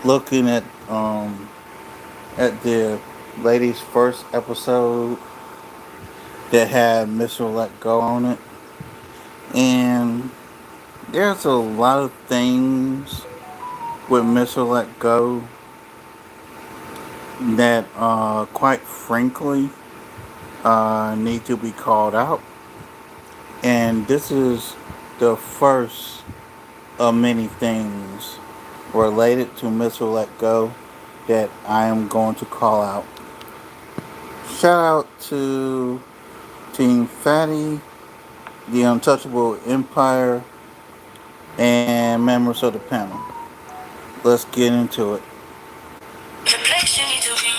looking at the lady's first episode that had Mr. Let Go on it, and there's a lot of things with Mr. Let Go that, quite frankly, need to be called out. And this is the first of many things related to Mr. Let Go that I am going to call out. Shout out to Team Fatty, the Untouchable Empire, and members of the panel. Let's get into it. The place you need to be.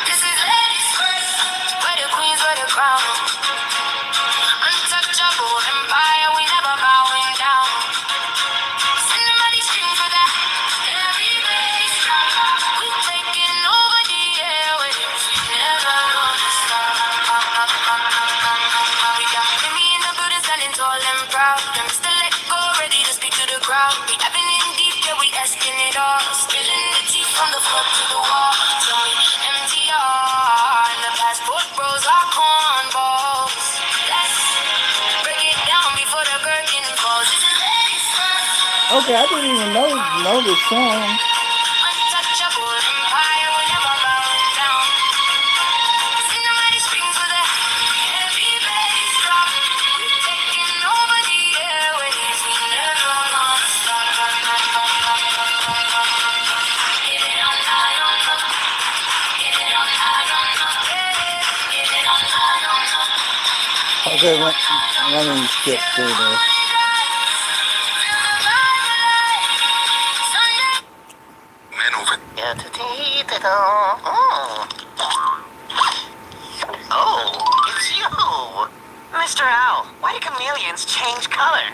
This is ladies first. Where the queens, where the crown. Untouchable empire, we never bowing down. Somebody scream for that. Everybody's strong. We taking over the airwaves. Never gonna stop. We got me in the building standing tall and proud. Them still let go, ready to speak to the crowd. We having in deep, yeah, we asking it all. Spilling the tea from the floor to the wall. Tell me MTR and the passport bros are cornballs. Let's break it down before the curtain falls. This is ladies first. Okay, I didn't even know this song. Untouchable empire, we never bowing down. Somebody scream for the heavy bass drop. We taking over the airwaves. We never gonna stop. Get it on, I don't know. Get it on, I don't know. Get it on, I don't know. Okay, let me skip through this. Man over. Yeah, oh, it's you. Mr. Owl, why do chameleons change color?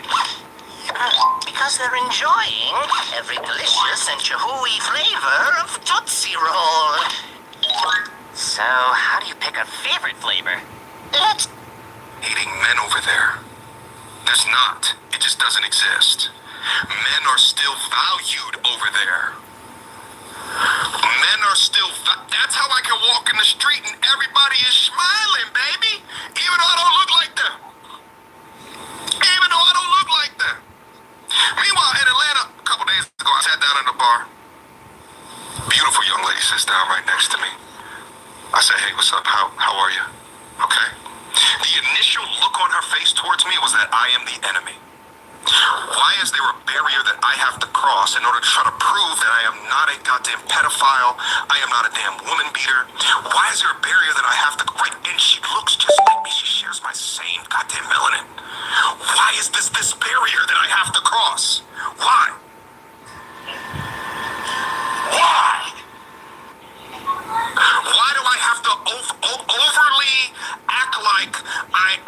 Because they're enjoying every delicious and chahooey flavor of Tootsie Roll. So, how do you pick a favorite flavor? Let's... Hating men over there. There's not. It just doesn't exist. Men are still valued over there. Men are still... That's how I can walk in the street and everybody is smiling, baby. Even though I don't look like them. Even though I don't look like them. Meanwhile, in Atlanta, a couple days ago, I sat down at a bar. Beautiful young lady sits down right next to me. I said, hey, what's up? How are you? Okay. The initial look on her face towards me was that I am the enemy. Why is there a barrier that I have to cross in order to try to prove that I am not a goddamn pedophile? I am not a damn woman beater. Why is there a barrier that I have to... Right, and she looks just like me. She shares my same goddamn melanin. Why is this barrier that I have to cross? Why? Why? Why do I have to overly act like I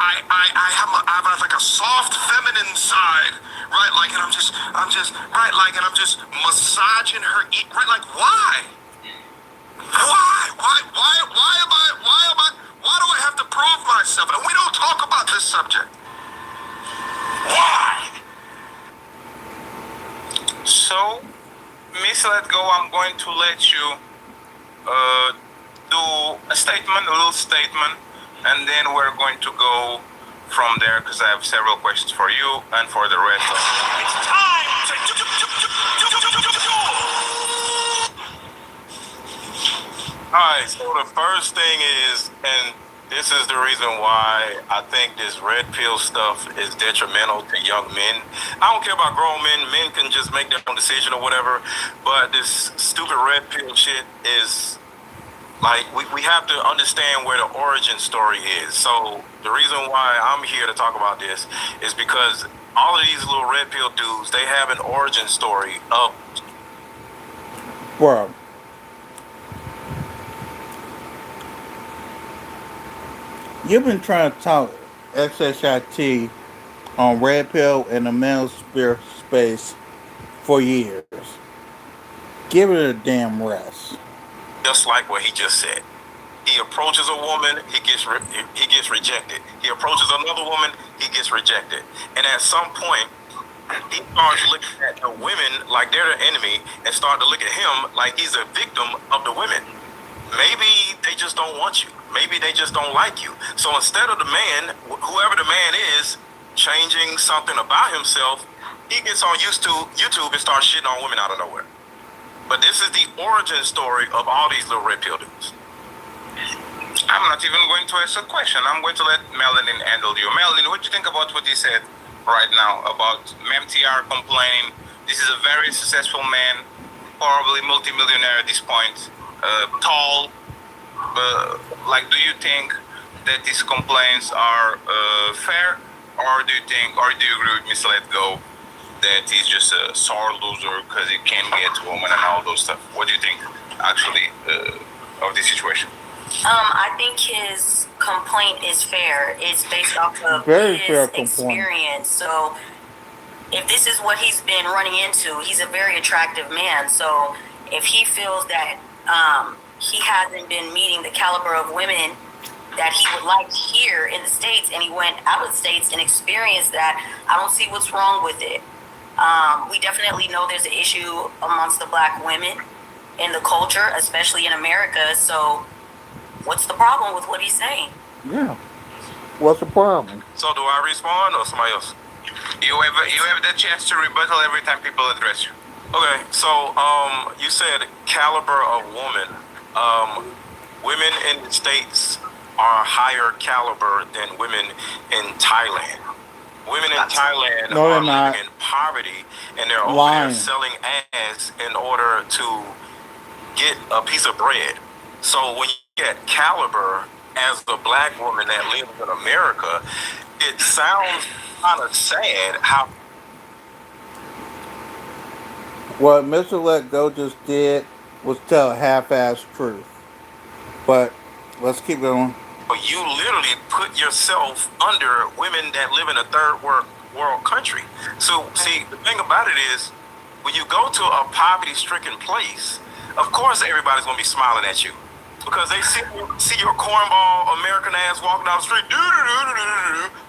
have like a soft feminine side, right? Like, and I'm just right, like, and I'm just massaging her, right? Like, why? Why do I have to prove myself? And we don't talk about this subject. Why? So, Miss Let Go, I'm going to let you do a little statement, and then we're going to go from there because I have several questions for you and for the rest of you. It's time Alright, so the first thing is, and this is the reason why I think this red pill stuff is detrimental to young men. I don't care about grown men. Men can just make their own decision or whatever. But this stupid red pill shit is like, we have to understand where the origin story is. So the reason why I'm here to talk about this is because all of these little red pill dudes, they have an origin story of... Bro, you've been trying to talk XSIT on Red Pill and the male space for years. Give it a damn rest. Just like what he just said. He approaches a woman, he gets rejected. He approaches another woman, he gets rejected. And at some point, he starts looking at the women like they're the enemy and start to look at him like he's a victim of the women. Maybe they just don't want you. Maybe they just don't like you. So instead of the man, whoever the man is, changing something about himself, he gets on YouTube and starts shitting on women out of nowhere. But this is the origin story of all these little red pill dudes. I'm not even going to ask a question. I'm going to let Melanin handle you. Melanin, what do you think about what he said right now about MTR complaining? This is a very successful man, probably multimillionaire at this point, tall. Like, do you think that these complaints are fair, or do you agree with Mr. Let Go that he's just a sore loser because he can't get to woman and all those stuff? What do you think, actually, of this situation? I think his complaint is fair. It's based off of Very fair his complaint. experience. So if this is what he's been running into, he's a very attractive man. So if he feels that he hasn't been meeting the caliber of women that he would like here in the States, and he went out of the States and experienced that, I don't see what's wrong with it. We definitely know there's an issue amongst the black women in the culture, especially in America. So what's the problem with what he's saying? Yeah. What's the problem? So do I respond or somebody else? You have the chance to rebuttal every time people address you. Okay, so you said caliber of woman. Women in the States are higher caliber than women in Thailand. Women in Thailand No, are they're not. living in poverty, and they're over Lying. there selling ass in order to get a piece of bread. So when you get caliber as a black woman that lives in America, it sounds kind of sad how What Mr. Let Go just did was tell a half-assed truth. But let's keep going. you literally put yourself under women that live in a third world country. So, see, the thing about it is, when you go to a poverty-stricken place, of course everybody's gonna be smiling at you because they see your cornball American ass walking down the street,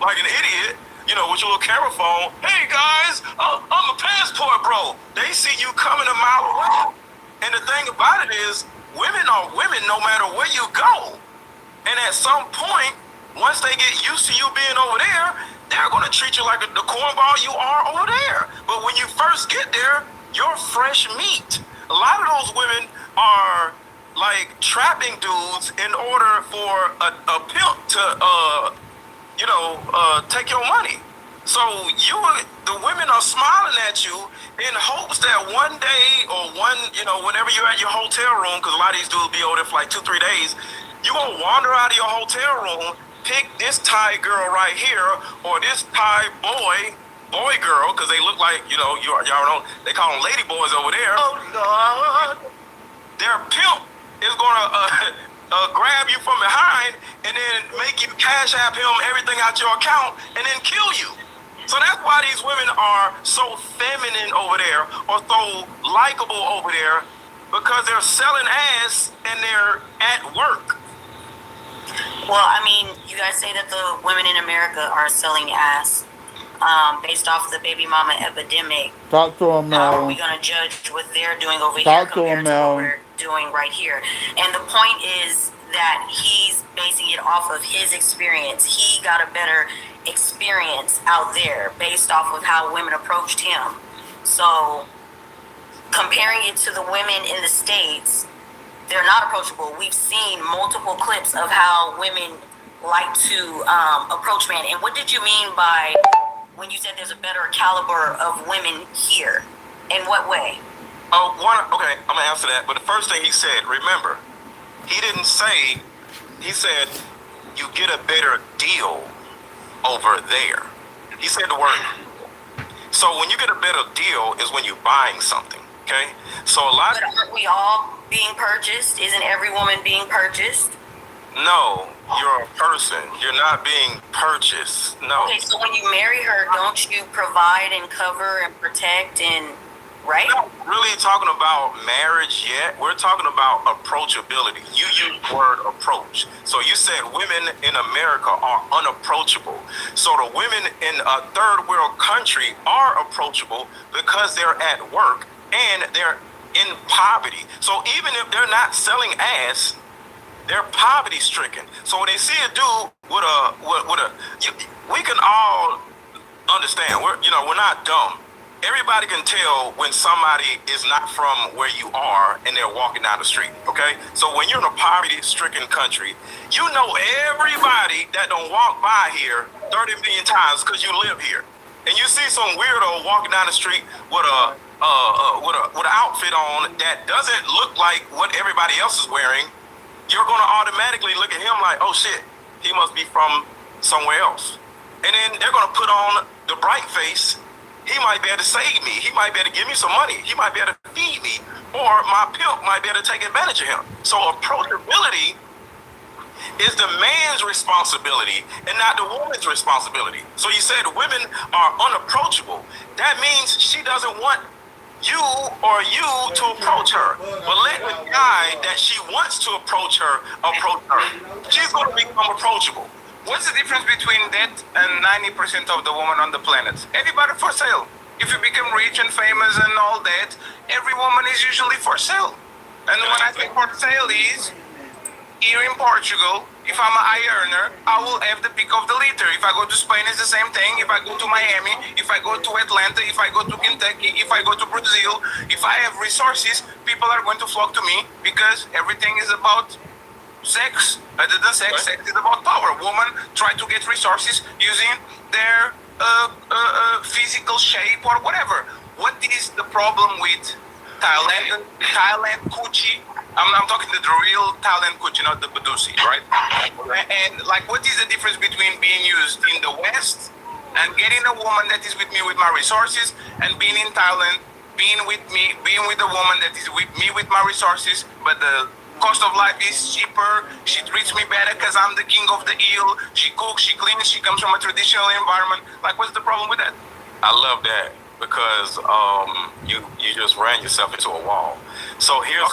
like an idiot, with your little camera phone. Hey guys, I'm a passport bro. They see you coming a mile away, and the thing about it is, women are women no matter where you go. And at some point, once they get used to you being over there, they're going to treat you like the cornball you are over there. But when you first get there, you're fresh meat. A lot of those women are like trapping dudes in order for a pimp to, take your money. So the women are smiling at you in hopes that one day or whenever you're at your hotel room, because a lot of these dudes be over there for like 2-3 days, you're going to wander out of your hotel room, pick this Thai girl right here, or this Thai boy girl, because they look like, y'all know, they call them lady boys over there. Oh, God. Their pimp is going to grab you from behind and then make you cash app him everything out your account and then kill you. So that's why these women are so feminine over there or so likable over there, because they're selling ass and they're at work. Well, I mean, you guys say that the women in America are selling ass based off the baby mama epidemic. Talk to him, How are we Mel. going to judge what they're doing over here Talk to compared him, to Mel. what we're doing right here? And the point is that he's basing it off of his experience. He got a better experience out there based off of how women approached him. So comparing it to the women in the States, they're not approachable. We've seen multiple clips of how women like to approach men. And what did you mean by when you said there's a better caliber of women here? In what way? Okay, I'm going to answer that. But the first thing he said, remember, he said, you get a better deal over there. He said the word. So when you get a better deal is when you're buying something, okay? So a lot But aren't we all being purchased? Isn't every woman being purchased? No, you're a person. You're not being purchased. No. Okay, so when you marry her, don't you provide and cover and protect and right? We're not really talking about marriage yet. We're talking about approachability. You use the word approach. So you said women in America are unapproachable. So the women in a third world country are approachable because they're at work and they're in poverty. So even if they're not selling ass, they're poverty stricken. So when they see a dude we can all understand. We're not dumb. Everybody can tell when somebody is not from where you are and they're walking down the street, okay? So when you're in a poverty-stricken country, you know everybody that don't walk by here 30 million times because you live here. And you see some weirdo walking down the street with an outfit on that doesn't look like what everybody else is wearing, you're going to automatically look at him like, oh shit, he must be from somewhere else. And then they're going to put on the bright face. He might be able to save me. He might be able to give me some money. He might be able to feed me. Or my pimp might be able to take advantage of him. So approachability is the man's responsibility and not the woman's responsibility. So you said women are unapproachable. That means she doesn't want you to approach her. But let the guy that she wants to approach her. She's going to become approachable. What's the difference between that and 90% of the women on the planet? Everybody for sale. If you become rich and famous and all that, every woman is usually for sale. And when I say for sale is, here in Portugal, if I'm a high earner, I will have the pick of the litter. If I go to Spain, it's the same thing. If I go to Miami, if I go to Atlanta, if I go to Kentucky, if I go to Brazil, if I have resources, people are going to flock to me because everything is about sex. Other than sex, sex is about power. Women try to get resources using their physical shape or whatever. What is the problem with Thailand coochie? I'm talking the real Thailand coochie, not the Badusi, right? And like, what is the difference between being used in the West and getting a woman that is with me with my resources and being in Thailand, being with a woman that is with me with my resources, but the cost of life is cheaper. She treats me better because I'm the king of the eel. She cooks, she cleans, she comes from a traditional environment. Like, what's the problem with that? I love that because you just ran yourself into a wall. So here's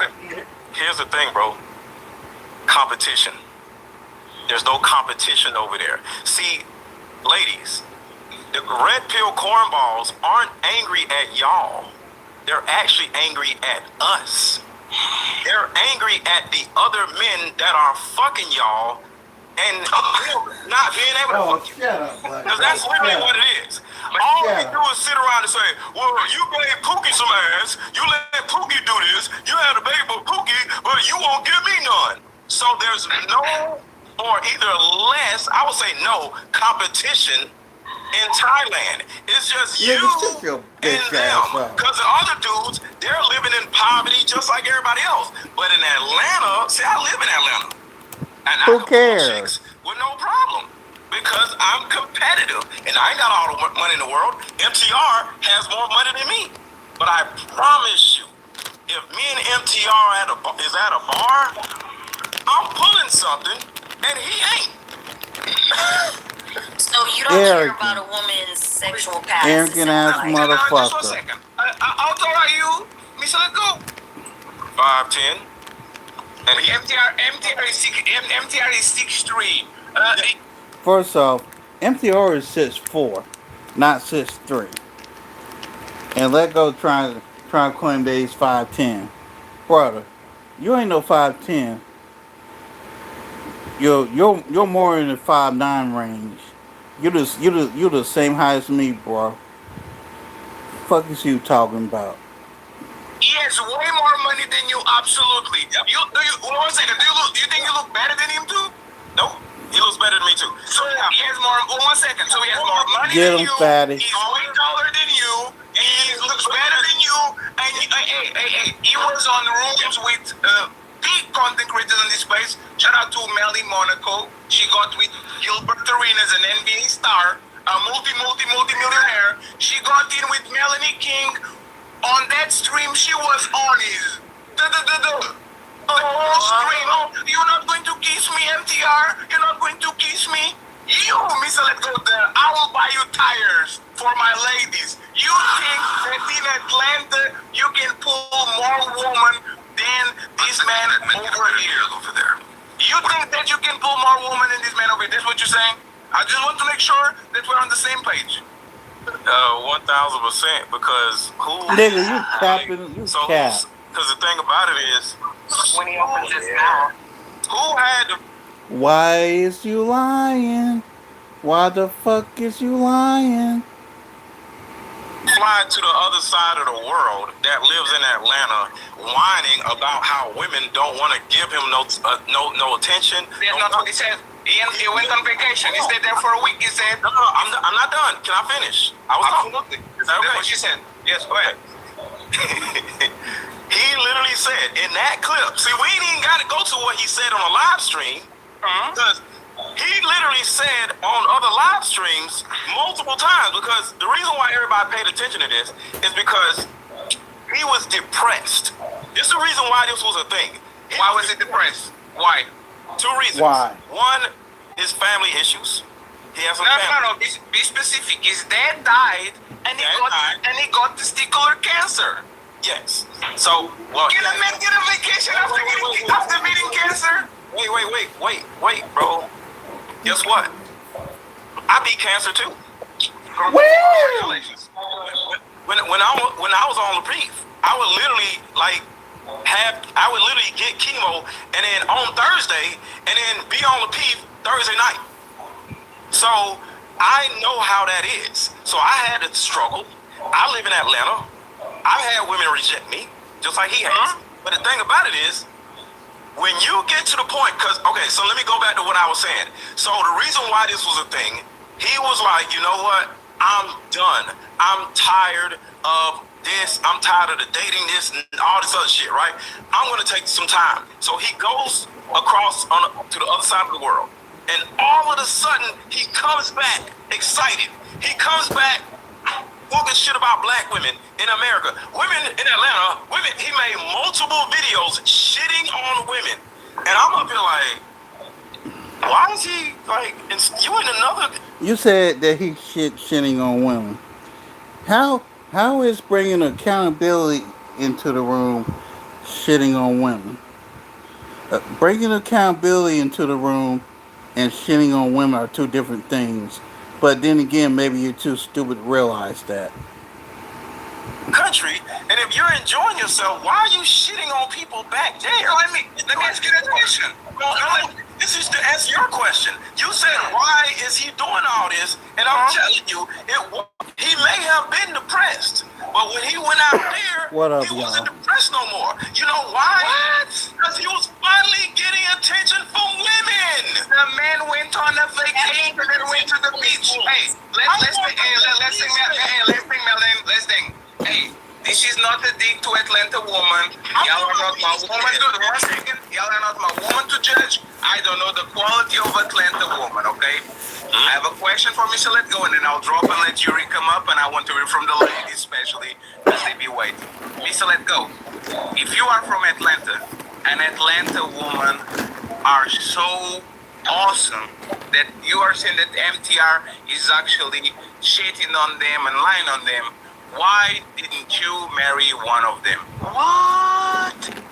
the thing, bro. Competition. There's no competition over there. See, ladies, the red pill cornballs aren't angry at y'all. They're actually angry at us. They're angry at the other men that are fucking y'all and not being able to fuck you. Because that's literally what it is. All we do is sit around and say, well, you gave Pookie some ass, you let Pookie do this, you had a baby with Pookie, but you won't give me none. So there's no, or either less, I would say no, competition in Thailand. It's just you and them. Because the other dudes, they're living in poverty just like everybody else. But in Atlanta, see, I live in Atlanta. And Who I cares? chicks with no problem. Because I'm competitive. And I ain't got all the money in the world. MTR has more money than me. But I promise you, if me and MTR is at a bar, I'm pulling something and he ain't. So you don't care about a woman's sexual past. Arrogant ass Just one motherfucker. second. How tall are you, Mr. Let Go? 5'10". And he MTR is 6'3". First off, MTR is 6'4", not 6'3". And Let Go trying to claim that he's 5'10". Brother, you ain't no 5'10". You're more in the 5'9" range. You the same height as me, bro. Fuck is you talking about? He has way more money than you, absolutely. One second, do you think you look better than him too? Nope, he looks better than me too. So he has more. 1 second. So he has more money Get than him, you. fatty. He's way taller than you. He looks better than you. And he was on rooms with big content creators in this space. Shout out to Melly Monaco. She got with Gilbert Arenas, an NBA star, a multi-millionaire. She got in with Melanie King. On that stream, she was on his. The whole stream. Oh, you're not going to kiss me, MTR. You're not going to kiss me. You, Mr. Let Go there, I will buy you tires for my ladies. You think that in Atlanta you can pull more women than this man over here? Over there. You think that you can pull more women than this man over here? That's what you're saying? I just want to make sure that we're on the same page. 1000%. Because who? Nigga, you capping, you So, cap. because the thing about it is, When he opens his mouth. who had the Why is you lying? Why the fuck is you lying? fly to the other side of the world that lives in Atlanta, whining about how women don't want to give him no attention? That's not what he said. He went on vacation. He stayed there for a week. He said, No, I'm not done. Can I finish? I was talking. absolutely. Is that That's okay? what she said. Yes, go ahead. He literally said in that clip. See, we ain't even got to go to what he said on a live stream, because he literally said on other live streams multiple times. Because the reason why everybody paid attention to this is because he was depressed. This is the reason why this was a thing. Why was he depressed? Why? Two reasons. Why? One is family issues. He has some No, family. no, no. Be specific. His dad died, and he got testicular cancer. Yes. So, well, Get a vacation after meeting cancer. Wait, bro. Guess what? I beat cancer too. Congratulations. When I was on Reprieve, I would literally get chemo, and then on Thursday, and then be on Reprieve Thursday night. So I know how that is. So I had to struggle. I live in Atlanta. I've had women reject me, just like he has. But the thing about it is, when you get to the point, okay, so let me go back to what I was saying. So the reason why this was a thing, he was like, you know what? I'm done. I'm tired of this. I'm tired of the dating this and all this other shit, right? I'm going to take some time. So he goes across to the other side of the world. And all of a sudden, he comes back excited. He comes back talking shit about black women in America. Women in Atlanta, he made multiple videos shitting on women. And I'm up here like, why is he like, you in another? You said that he shitting on women. How is bringing accountability into the room shitting on women? Bringing accountability into the room and shitting on women are two different things. But then again, maybe you're too stupid to realize that. Country, and if you're enjoying yourself, why are you shitting on people back there? Let me ask you that question. This is to answer your question. You said, why is he doing all this? And I'm telling you, he may have been depressed, but when he went out there, What up, he wasn't y'all? depressed no more. You know why? Because he was finally getting attention from women. The man went on a vacation and went to the beach. Hey, let's sing, Melanie. Hey, this is not a dig to Atlanta woman. Y'all are not my woman Y'all are not my woman to judge. I don't know the quality of Atlanta woman, okay? I have a question for Mr. Let Go, and then I'll drop and let Yuri come up, and I want to hear from the ladies especially, because they be waiting. Mr. Let Go, if you are from Atlanta, an Atlanta woman are so awesome that you are saying that MTR is actually shitting on them and lying on them, why didn't you marry one of them? What?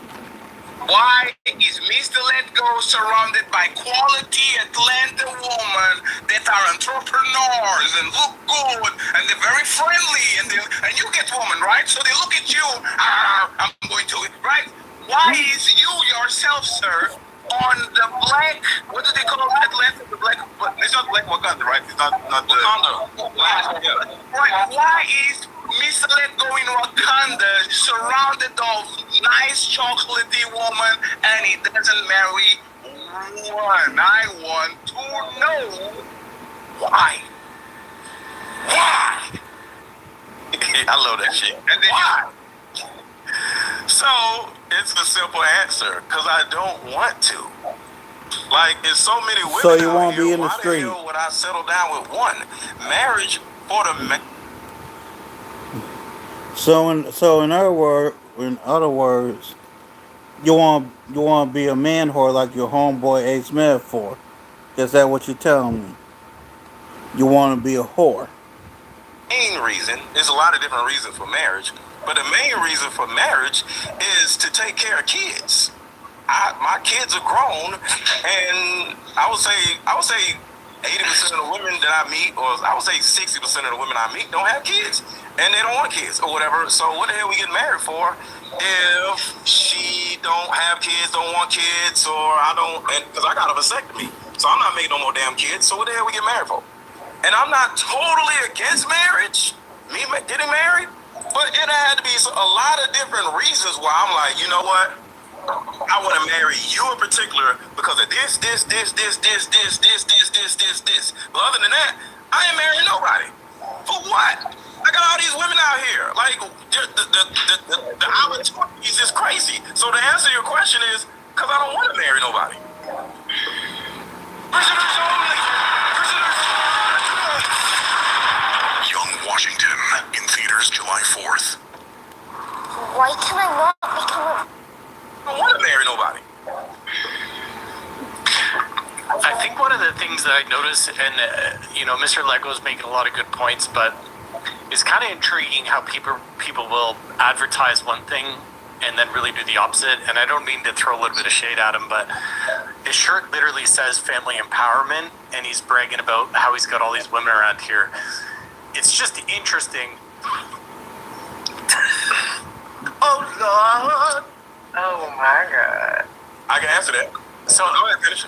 Why is Mr. Let Go surrounded by quality Atlanta women that are entrepreneurs and look good and they're very friendly and you get women, right? So they look at you, I'm going to, right? Why is you yourself, sir, on the black, what do they call Atlanta? The black, it's not Black Wakanda, right? It's not the Wakanda. Yeah. Right. Why is Mr. Let Go in Wakanda surrounded of nice chocolatey woman and he doesn't marry one? I want to know why. Why? I love that shit. And then Why? So it's a simple answer, because I don't want to. Like, there's so many women So you out won't here, be in the why street. the hell would I settle down with one? Marriage for the man. So in other words, you want to be a man whore like your homeboy A Smith for. Is that what you're telling me? You want to be a whore. Main reason, there's a lot of different reasons for marriage, but the main reason for marriage is to take care of kids. My kids are grown, and I would say 80% of the women that I meet, or I would say 60% of the women I meet, don't have kids, and they don't want kids or whatever. So what the hell we get married for if she don't have kids, don't want kids, or I don't, and because I got a vasectomy, so I'm not making no more damn kids. So what the hell we get married for? And I'm not totally against marriage, me getting married, but it had to be a lot of different reasons why I'm like, you know what? I want to marry you in particular because of this. But other than that, I ain't marrying nobody. For what? I got all these women out here. Like, the opportunities is crazy. So the answer to your question is because I don't want to marry nobody. Prisoners only. Prisoners. Young Washington in theaters July 4th. Why can I not become a... I don't want to marry nobody. I think one of the things that I notice, and Mr. Lego's making a lot of good points, but it's kind of intriguing how people will advertise one thing and then really do the opposite. And I don't mean to throw a little bit of shade at him, but his shirt literally says family empowerment, and he's bragging about how he's got all these women around here. It's just interesting. Oh, Lord. Oh, my God. I can answer that. So Go ahead, finish.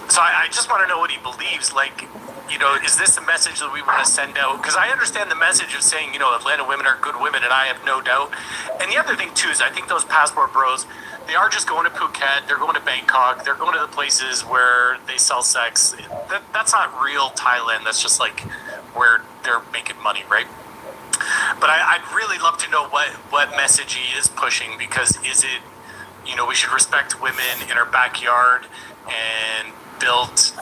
So I just want to know what he believes. Like, is this a message that we want to send out? Because I understand the message of saying, Atlanta women are good women, and I have no doubt. And the other thing, too, is I think those passport bros, they are just going to Phuket, they're going to Bangkok, they're going to the places where they sell sex. That's not real Thailand. That's just like where they're making money, right? But I'd really love to know what message he is pushing, because is it, we should respect women in our backyard and build,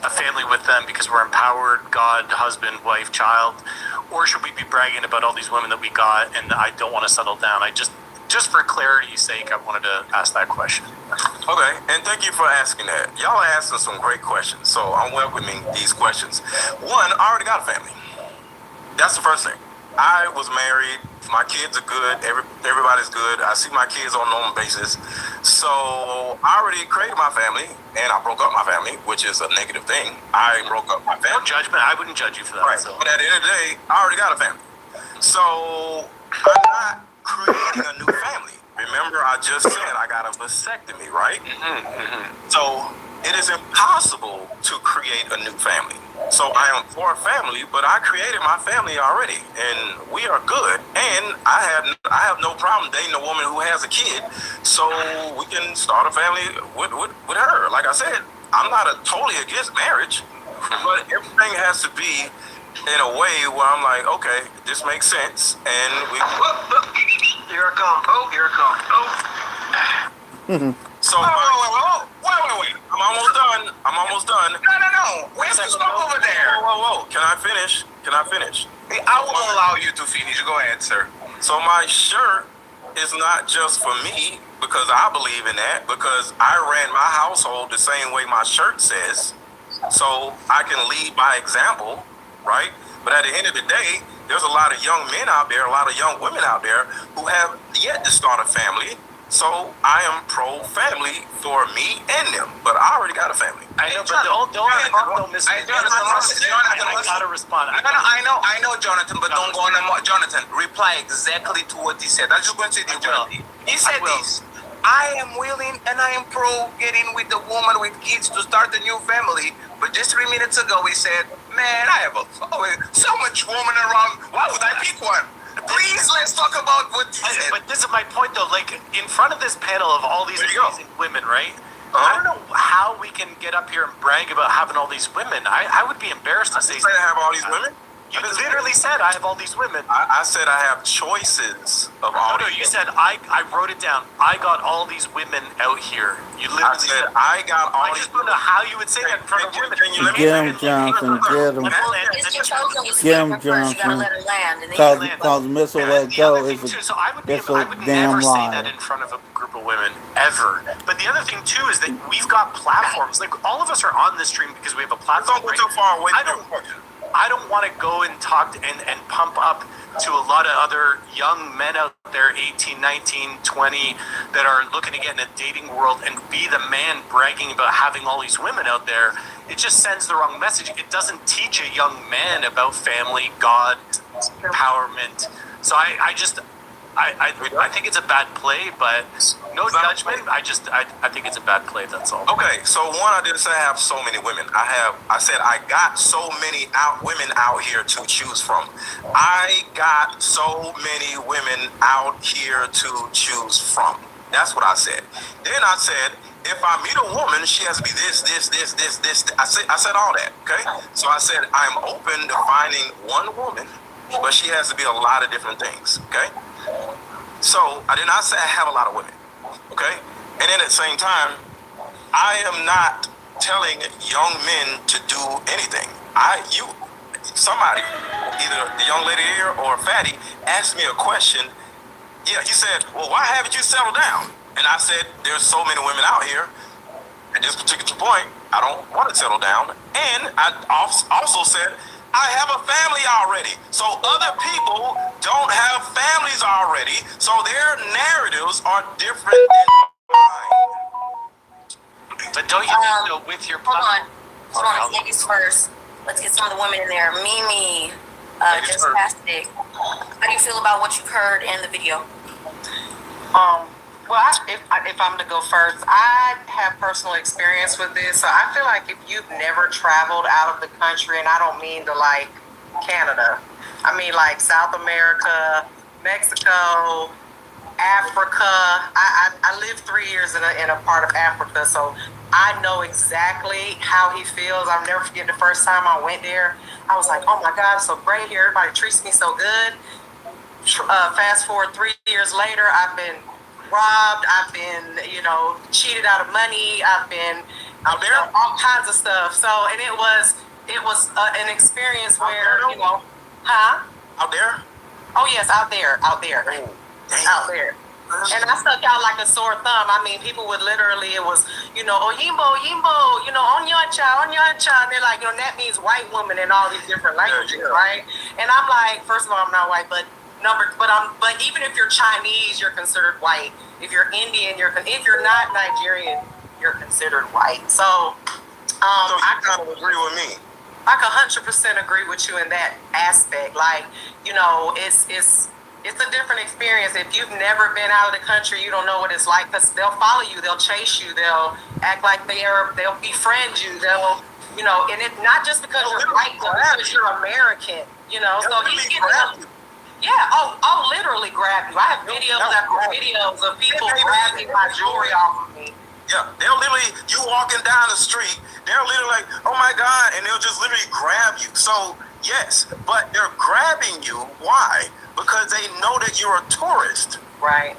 a family with them because we're empowered, God, husband, wife, child, or should we be bragging about all these women that we got and I don't want to settle down? I just for clarity's sake, I wanted to ask that question. Okay, and thank you for asking that. Y'all are asking some great questions, so I'm welcoming these questions. One, I already got a family. That's the first thing. I was married. My kids are good. Everybody's good. I see my kids on a normal basis. So I already created my family, and I broke up my family, which is a negative thing. I broke up my No family. judgment. I wouldn't judge you for that. Right. So. But at the end of the day, I already got a family. So I'm not creating a new family. Remember, I just said I got a vasectomy, right? So it is impossible to create a new family. So I am for a family, but I created my family already, and we are good. And I have no problem dating a woman who has a kid, so we can start a family with her. Like I said, I'm not totally against marriage, but everything has to be in a way where I'm like, okay, this makes sense, and we. Here I come. Oh, here I come. Oh. So wait. I'm almost done. No. We have to stop over there. Whoa. Can I finish? I will allow you to finish. Go ahead, sir. So my shirt is not just for me because I believe in that, because I ran my household the same way my shirt says. So I can lead by example, right? But at the end of the day, there's a lot of young men out there, a lot of young women out there who have yet to start a family. So I am pro-family for me and them, but I already got a family. I know, but don't miss it. I gotta respond. I know, Jonathan, but don't go on. Jonathan, reply exactly to what he said. I'm just going to say the word. He said this. I am willing and I am pro getting with a woman with kids to start a new family. But just 3 minutes ago, he said, man, I have so much woman around. Why would I pick one? Please, let's talk about what he said. But this is my point, though. Like, in front of this panel of all these There you go. amazing women, right? I don't know how we can get up here and brag about having all these women. I would be embarrassed to say. I have all these women. You literally said I have all these women. I said I have choices of all. No, you said I wrote it down. I got all these women out here. You I literally said said. I got all I these. just don't know how you would say that in front of women. Can you let me Get him, Johnson. Get him. Mr. Chosen was Get him, speaking first. You gotta Johnson. let her land, and then Cause, you land. cause missile And let the go other is thing a, too, so I would it's never, a I would damn never say lie. that in front of a group of women ever. But the other thing too is that we've got platforms. Like all of us are on this stream because we have a platform. Don't go too far away. I don't want to go and talk and pump up to a lot of other young men out there, 18, 19, 20, that are looking to get in a dating world and be the man bragging about having all these women out there. It just sends the wrong message. It doesn't teach a young man about family, God, empowerment. So I think it's a bad play, but no judgment. I think it's a bad play. That's all. Okay, so one, I didn't say I have so many women. I said I got so many women out here to choose from. I got so many women out here to choose from. That's what I said. Then I said, if I meet a woman, she has to be this. I said all that, okay? So I said, I'm open to finding one woman, but she has to be a lot of different things, okay? So I did not say I have a lot of women, okay? And then at the same time, I am not telling young men to do anything. Somebody, either the young lady here or Fatty, asked me a question. Yeah, he said, well, why haven't you settled down? And I said, there's so many women out here. At this particular point, I don't want to settle down. And I also said, I have a family already. So other people don't have families already. So their narratives are different than mine. But don't you think though, with your Hold platform? on. Ladies first. Let's get some of the women in there. Mimi, Ladies just first. fantastic. How do you feel about what you've heard in the video? Well, if I'm to go first, I have personal experience with this. So I feel like if you've never traveled out of the country, and I don't mean to like Canada, I mean like South America, Mexico, Africa. I lived 3 years in a part of Africa, so I know exactly how he feels. I'll never forget the first time I went there. I was like, oh my God, so great here. Everybody treats me so good. Fast forward 3 years later, I've been robbed. I've been, cheated out of money. I've been out there, all kinds of stuff. So, and it was an experience where, Out there? Oh yes, out there. Out there. And I stuck out like a sore thumb. I mean, people would literally, it was, oh, Yimbo, Onyacha. And they're like, that means white woman in all these different languages, right? And I'm like, first of all, I'm not white, but even if you're Chinese, you're considered white. If you're Indian, if you're not Nigerian, you're considered white. So, I kind of agree with me. I can 100% agree with you in that aspect. Like, it's a different experience. If you've never been out of the country, you don't know what it's like, because they'll follow you, they'll chase you, they'll act like they'll befriend you, and it's not just because you're white, but because you're American, so he's getting up. Yeah, literally grab you. I have videos after videos of people grabbing my jewelry off of me. Yeah, they'll literally, you walking down the street, they're literally like, oh my God, and they'll just literally grab you. So, yes, but they're grabbing you. Why? Because they know that you're a tourist. Right.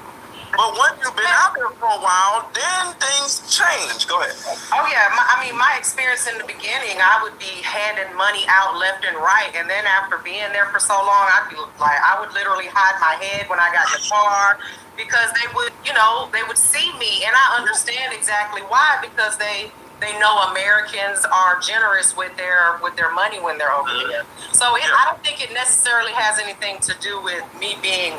But once you've been out there for a while, then things change. Go ahead. Oh yeah, my experience in the beginning, I would be handing money out left and right, and then after being there for so long, I would literally hide my head when I got in the car, because they would see me, and I understand exactly why, because they know Americans are generous with their money when they're over there. So I don't think it necessarily has anything to do with me being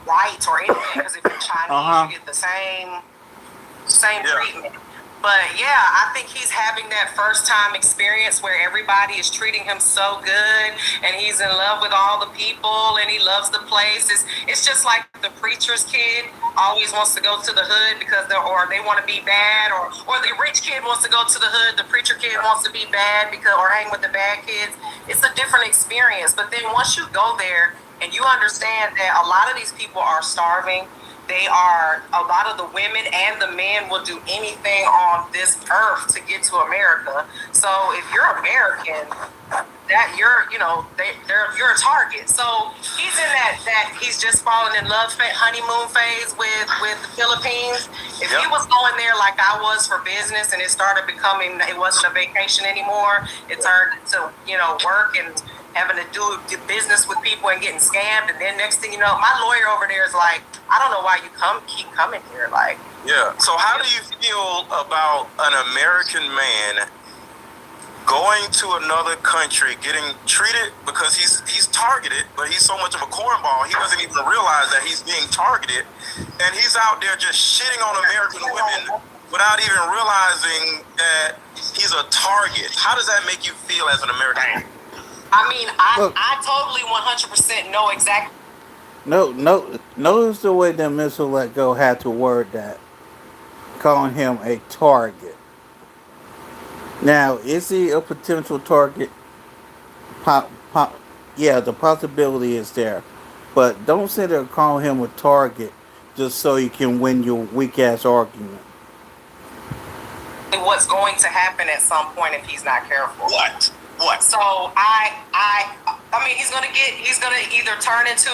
white or anything, because if you're Chinese, you get the same treatment. But yeah, I think he's having that first time experience where everybody is treating him so good, and he's in love with all the people, and he loves the place. It's just like the preacher's kid always wants to go to the hood because they want to be bad, or the rich kid wants to go to the hood, the preacher kid wants to be bad or hang with the bad kids. It's a different experience. But then once you go there and you understand that a lot of these people are starving, a lot of the women and the men will do anything on this earth to get to America. So if you're American, that you're, you're a target. So he's in that he's just falling in love honeymoon phase with the Philippines. If he was going there like I was for business, and it started becoming, it wasn't a vacation anymore. It turned into work and having to do business with people and getting scammed. And then next thing you know, my lawyer over there is like, I don't know why you keep coming here. Like, yeah. So how do you feel about an American man going to another country, getting treated, because he's targeted, but he's so much of a cornball, he doesn't even realize that he's being targeted, and he's out there just shitting on American women without even realizing that he's a target? How does that make you feel as an American? I mean, I totally 100% know exactly. No. Notice the way that Mr. Let Go had to word that, calling him a target. Now, is he a potential target? Yeah, the possibility is there. But don't sit there and call him a target just so you can win your weak ass argument. What's going to happen at some point if he's not careful? What? So I mean, he's gonna either turn into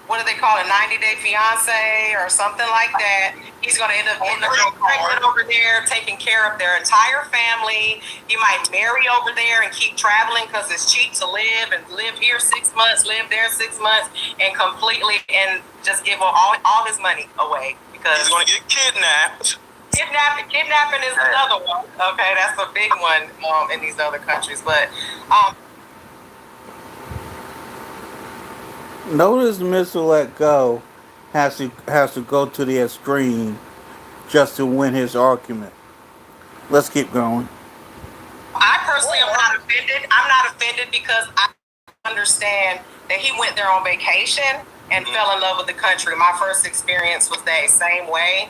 what do they call it, 90-day fiance or something like that. He's gonna end up getting pregnant over there, taking care of their entire family. He might marry over there and keep traveling because it's cheap to live, and live here 6 months, live there 6 months, and just give all his money away because he's gonna get kidnapped. Kidnapping is another one. Okay, that's a big one in these other countries. But notice Mr. Let Go has to go to the extreme just to win his argument. Let's keep going. I personally am not offended. I'm not offended because I understand that he went there on vacation and fell in love with the country. My first experience was that same way.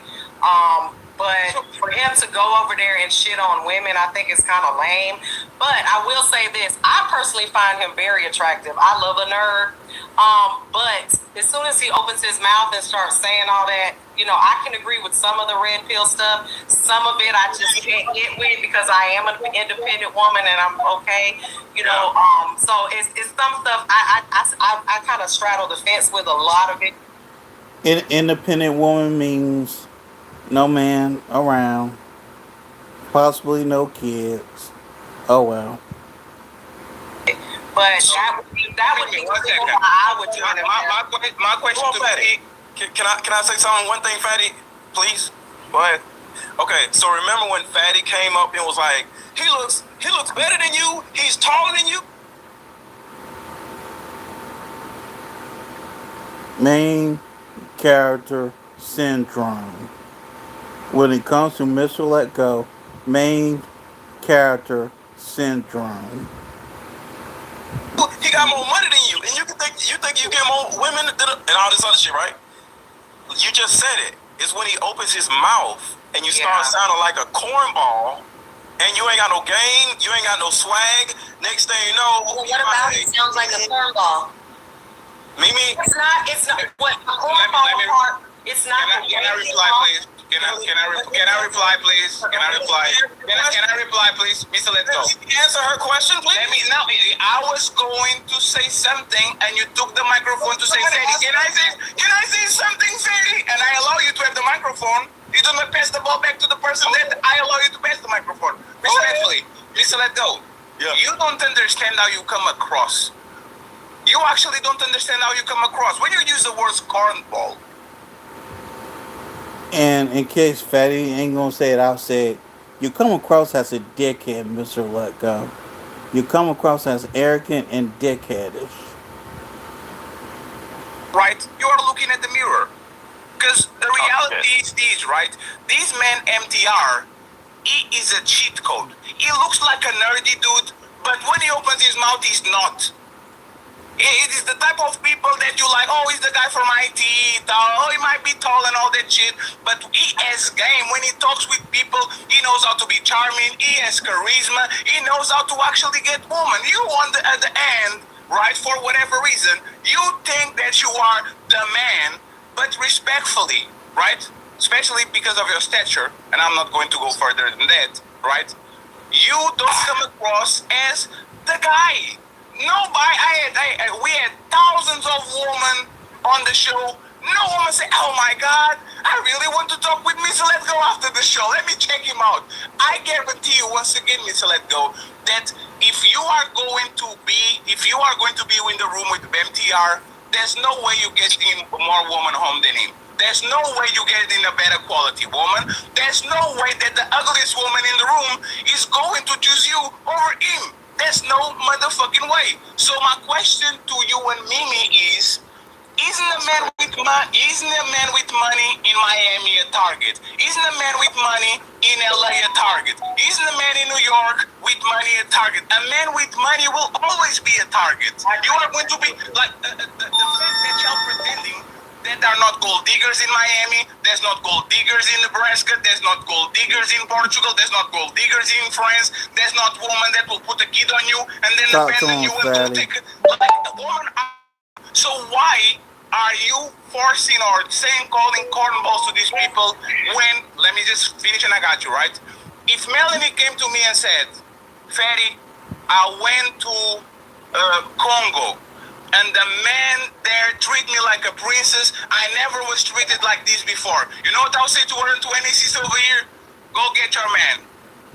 But for him to go over there and shit on women, I think it's kind of lame. But I will say this. I personally find him very attractive. I love a nerd. But as soon as he opens his mouth and starts saying all that, I can agree with some of the red pill stuff. Some of it I just can't get with because I am an independent woman and I'm okay. So it's some stuff I kind of straddle the fence with a lot of it. Independent woman means no man around, possibly no kids. Oh well. But that would be why I would do it. My question to Fatty, can I say something? One thing, Fatty, please. Go ahead. Okay, so remember when Fatty came up and was like, he looks better than you. He's taller than you. Main character syndrome. When it comes to Mr. Let Go, main character syndrome. He got more money than you, and you think you get more women and all this other shit, right? You just said it. It's when he opens his mouth and you start sounding like a cornball, and you ain't got no game, you ain't got no swag. Next thing you know, well, what about he sounds like a cornball? Mimi, it's not what the cornball part. It's not. Can I reply, please? Can I reply, please? Can I reply, please? Mr. Let Go. Answer her question, please. I was going to say something, and you took the microphone to say, Freddy, can I say something, Freddy? And I allow you to have the microphone. You do not pass the ball back to the person that I allow you to pass the microphone. Respectfully, Mr. Let Go. Yeah. You don't understand how you come across. You actually don't understand how you come across. When you use the word cornball, And in case Fatty ain't gonna say it, I'll say it. You come across as a dickhead, Mr. Let Go. You come across as arrogant and dickheadish. right? You are looking at the mirror. Because the reality is this, right? This man, MTR, he is a cheat code. He looks like a nerdy dude, but when he opens his mouth, he's not. It is the type of people that you like, oh, he's the guy from IT, oh, he might be tall and all that shit, but he has game. When he talks with people, he knows how to be charming, he has charisma, he knows how to actually get women. You at the end, right, for whatever reason, you think that you are the man, but respectfully, right, especially because of your stature, and I'm not going to go further than that, right, you don't come across as the guy. Nobody. We had thousands of women on the show. No woman said, "Oh my God, I really want to talk with Mr. Let Go after the show. Let me check him out." I guarantee you, once again, Mr. Let Go, that if you are going to be in the room with MTR, there's no way you get in more woman home than him. There's no way you get in a better quality woman. There's no way that the ugliest woman in the room is going to choose you over him. There's no motherfucking way. So my question to you and Mimi is, isn't a man with money in Miami a target? Isn't a man with money in LA a target? Isn't a man in New York with money a target? A man with money will always be a target. You are going to be like the fact that y'all pretending that there are not gold diggers in Miami, there's not gold diggers in Nebraska, there's not gold diggers in Portugal, there's not gold diggers in France, there's not woman that will put a kid on you and then abandon you and go take like a woman. So why are you forcing or calling cornballs to these people when, let me just finish and I got you, right? If Melanie came to me and said, Fatty, I went to Congo and the man there treat me like a princess. I never was treated like this before. You know what I'll say to her and to any sister over here? Go get your man.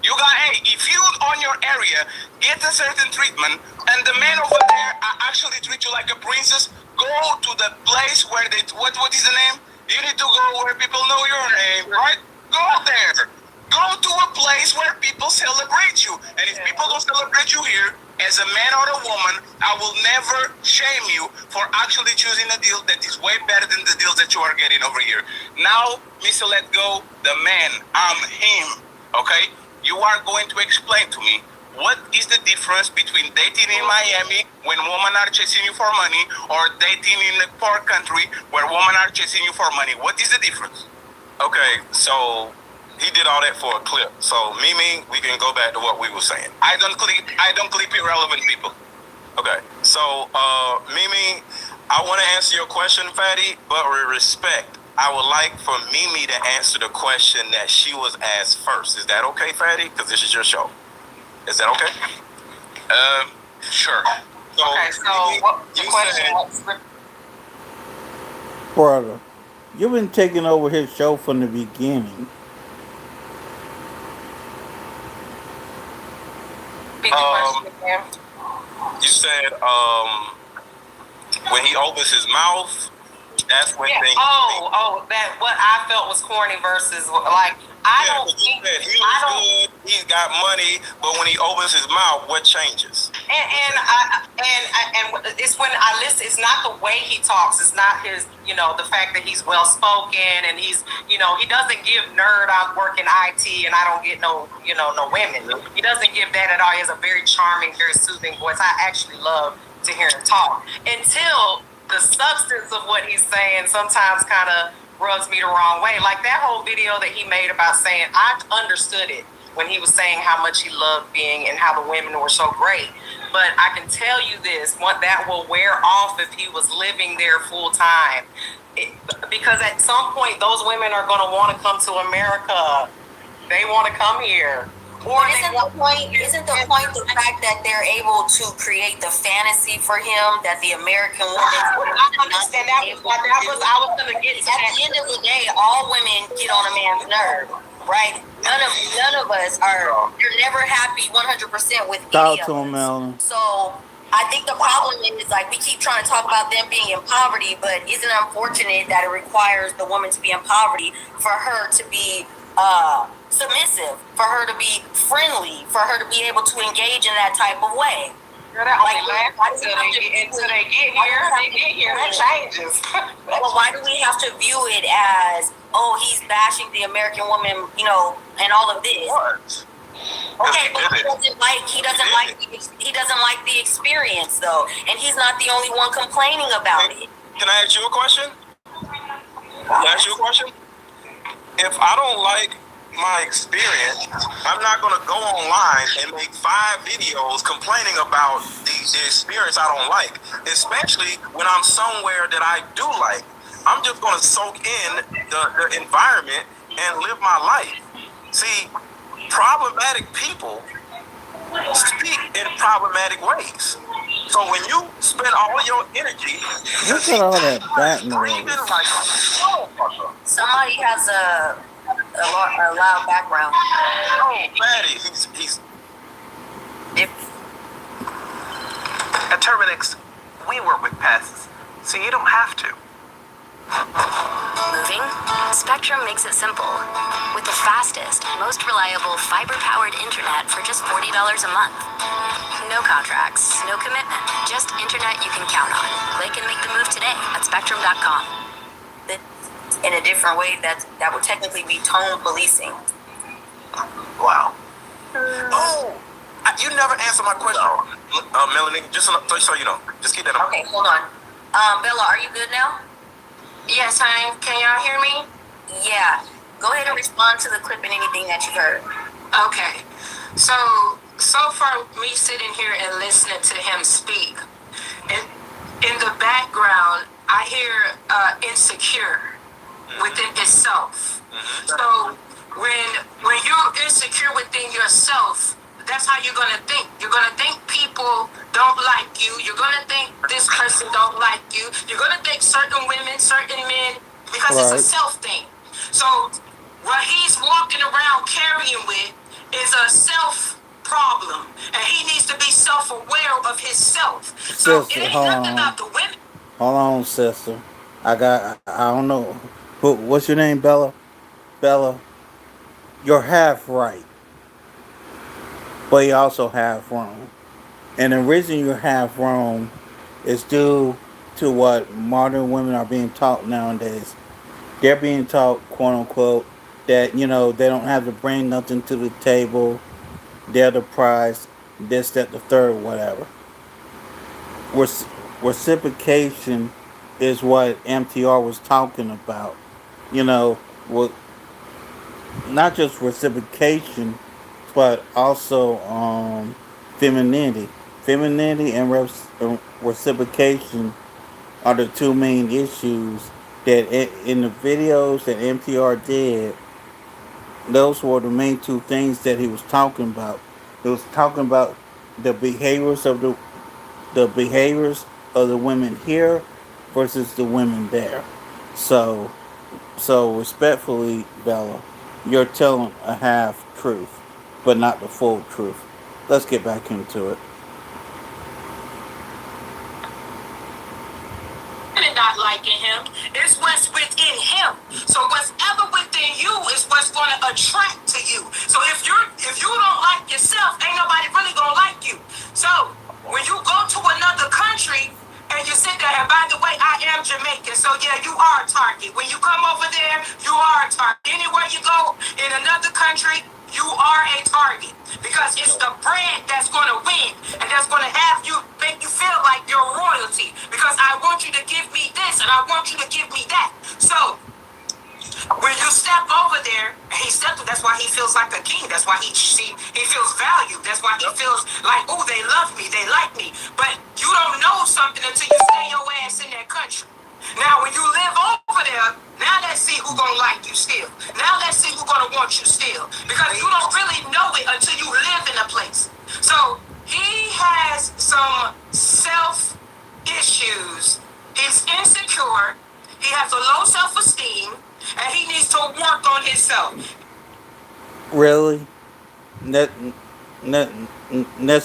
You got, hey, if you on your area get a certain treatment and the man over there actually treat you like a princess, go to the place where they, what is the name? You need to go where people know your name, right? Go there. Go to a place where people celebrate you. And if people don't celebrate you here, as a man or a woman, I will never shame you for actually choosing a deal that is way better than the deals that you are getting over here. Now, Mr. Let Go, the man, I'm him, okay? You are going to explain to me what is the difference between dating in Miami when women are chasing you for money or dating in a poor country where women are chasing you for money. What is the difference? Okay, so he did all that for a clip. So Mimi, we can go back to what we were saying. I don't clip irrelevant people. Okay, so Mimi, I want to answer your question, Fatty, but with respect, I would like for Mimi to answer the question that she was asked first. Is that okay, Fatty? Because this is your show. Is that okay? Sure. So, Okay, so Mimi, what the you question said, was? Brother, you've been taking over his show from the beginning. Repeat the question again. you said when he opens his mouth, that's when Yeah. things. That what I felt was corny versus like I Yeah, don't 'cause you think said he I don't. looks good, he's got money, but when he opens his mouth, what changes? And it's when I listen. It's not the way he talks. It's not his, the fact that he's well spoken and he's, he doesn't give nerd. I work in IT and I don't get no women. He doesn't give that at all. He has a very charming, very soothing voice. I actually love to hear him talk until the substance of what he's saying sometimes kind of rubs me the wrong way. Like that whole video that he made about saying, I understood it when he was saying how much he loved being and how the women were so great. But I can tell you this, that will wear off if he was living there full time. Because at some point, those women are going to want to come to America. They want to come here. Or isn't the point the fact that they're able to create the fantasy for him that the American woman? I understand that was I was going to get to. At the end of the day, all women get on a man's nerve, right? None of us are. You're never happy 100% with Talk any of to him, us. Melanie. So I think the problem is like we keep trying to talk about them being in poverty, but isn't it unfortunate that it requires the woman to be in poverty for her to be submissive, for her to be friendly, for her to be able to engage in that type of way. Girl, that only lasts until they get here. That changes. Well, why do we have to view it as, oh, he's bashing the American woman, and all of this? Okay, but he doesn't like the experience though, and he's not the only one complaining about it. Can I ask you a question? If I don't like my experience, I'm not going to go online and make 5 videos complaining about the experience I don't like, especially when I'm somewhere that I do like. I'm just going to soak in the environment and live my life. See, problematic people speak in problematic ways. So when you spend all your energy, Look at all that bat screaming noise. like a motherfucker. Somebody has a loud background. Oh, Fatty, he's At Terminix, we work with pests, so you don't have to. Moving? Spectrum makes it simple. With the fastest, most reliable fiber-powered internet for just $40 a month. No contracts, no commitment, just internet you can count on. Click and make the move today at spectrum.com. In a different way, that would technically be tone policing. wow. Oh, you never answered my question, Melanie. Just so you know, just keep that up. Okay, hold on. Bella, are you good now? Yes, honey. Can y'all hear me? Yeah. Go ahead and respond to the clip and anything that you've heard. Okay. So far, me sitting here and listening to him speak, in the background, I hear insecure within itself. So when you're insecure within yourself, that's how you're gonna think. You're gonna think people don't like you. You're gonna think this person don't like you. You're gonna think certain women, certain men, because it's a self thing. So what he's walking around carrying with is a self problem, and he needs to be self-aware of himself. So Sister, it ain't hold nothing on. about the women. Hold on, sister. I don't know. What's your name, Bella? Bella, you're half right, but you're also half wrong. And the reason you're half wrong is due to what modern women are being taught nowadays. They're being taught, quote unquote, that, you know, they don't have to bring nothing to the table. They're the prize, this, that, the third, whatever. Reciprocation is what MTR was talking about. You know, not just reciprocation, but also femininity. Femininity and reciprocation are the two main issues that in the videos that MTR did. Those were the main two things that he was talking about. He was talking about the behaviors of the women here versus the women there. So respectfully, Bella, you're telling a half truth, but not the full truth. Let's get back into it. Not liking him, it's what's within him. So whatever within you is what's going to attract to you. So if you don't like yourself, ain't nobody really gonna like you. So when you go to another country and you sit there, and by the way, I am Jamaican, so yeah, you are a target. When you come over there, you are a target. Anywhere you go in another country, you are a target, because it's the brand that's going to win, and that's going to have you, make you feel like you're royalty, because I want you to give me this and I want you to give me that. So when you step over there, and he steps, that's why he feels like a king. That's why he feels valued. That's why he feels like, oh, they love me, they like me. But you don't know something until you stay your ass in that country. Now, when you live over there, now let's see who's gonna like you still. Now let's see who's gonna want you still. Because you don't really know it until you live in a place. So he has some self issues. He's insecure. He has a low self-esteem, and he needs to work on himself. Really? That's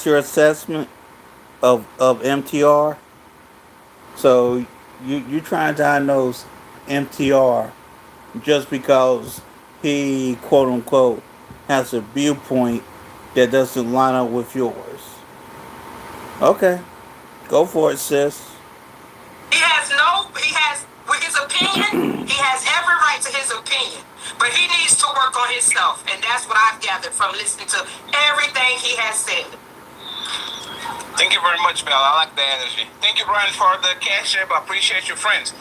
your assessment of MTR? So you trying to diagnose MTR just because he, quote unquote, has a viewpoint that doesn't line up with yours. Okay. Go for it, sis. With his opinion, he has every right to his opinion. But he needs to work on himself. And that's what I've gathered from listening to everything he has said. Thank you very much, Bella. I like the energy. Thank you, Brian, for the cash app. I appreciate you, friends.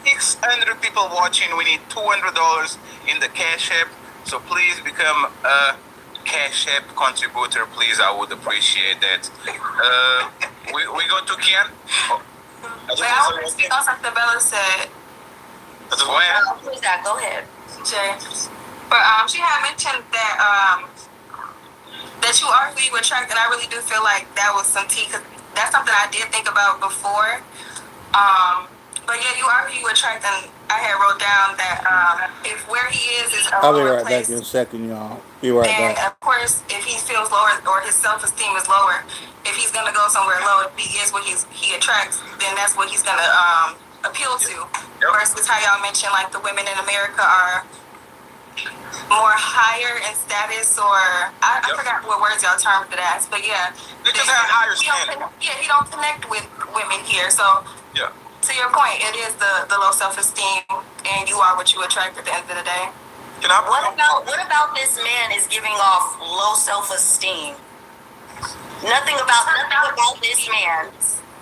600 people watching. We need $200 in the cash app. So please become a cash app contributor, please. I would appreciate that. We go to Kian. I want to speak on something Bella said. Who's that? Go ahead. Jay. But she had mentioned that that you are who you attract, and I really do feel like that was some tea, because that's something I did think about before. But yeah, you are who you attract, and I had wrote down that if where he is a I'll be lower right back place, in a second, y'all. Be right and back. of course, if he feels lower or his self-esteem is lower, if he's gonna go somewhere low, if he is what he attracts, then that's what he's gonna appeal to. Versus how y'all mentioned, like the women in America are more higher in status, or I forgot what words y'all termed it as, but yeah, They just have higher he don't standing. he don't connect with women here. So Yeah. to your point, it is the low self-esteem, and you are what you attract at the end of the day. Can I What about this man is giving off low self-esteem? Nothing about this man.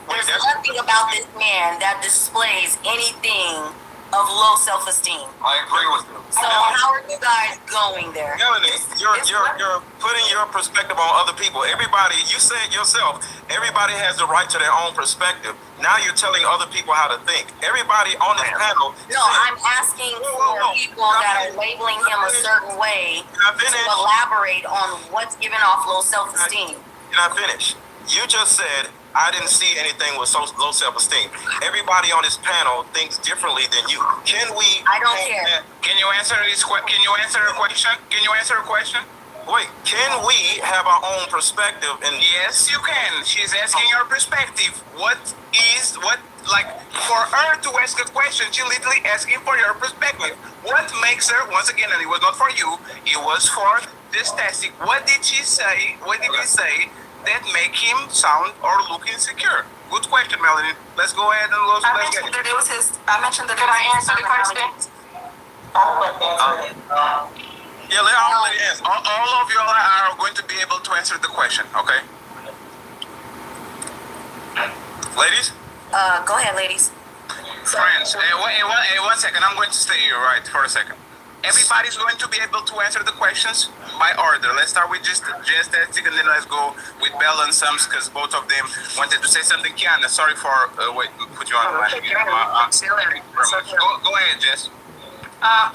There's nothing about this man that displays anything of low self-esteem. I agree with you. So how are you guys going there? Melanie, you're putting your perspective on other people. Everybody, you said yourself, everybody has the right to their own perspective. Now you're telling other people how to think. Everybody on this panel. No, I'm asking for people that are labeling him a certain way to elaborate on what's giving off low self-esteem. Can I finish? You just said I didn't see anything with low self-esteem. Everybody on this panel thinks differently than you. Can we? I don't care. Can you answer this? Can you answer a question? Can you answer a question? Wait, can we have our own perspective? And Yes, you can. She's asking your perspective. Like, for her to ask a question, she literally asking for your perspective. What makes her, once again, and it was not for you, it was for this testing. What did she say? What did he say that make him sound or look insecure? Good question, Melanie. Let's go ahead and let's I get mentioned it. that it was his. I mentioned that. Could I answer the question? yeah, let all lady answer. All of you are going to be able to answer the question, okay? Ladies? Go ahead, ladies. Friends, one second. I'm going to stay here, right, for a second. Everybody's going to be able to answer the questions by order. Let's start with just Esthetic, and then let's go with Bella and Sums, because both of them wanted to say something. Kiana, sorry for put you on the line. Go ahead, Jess.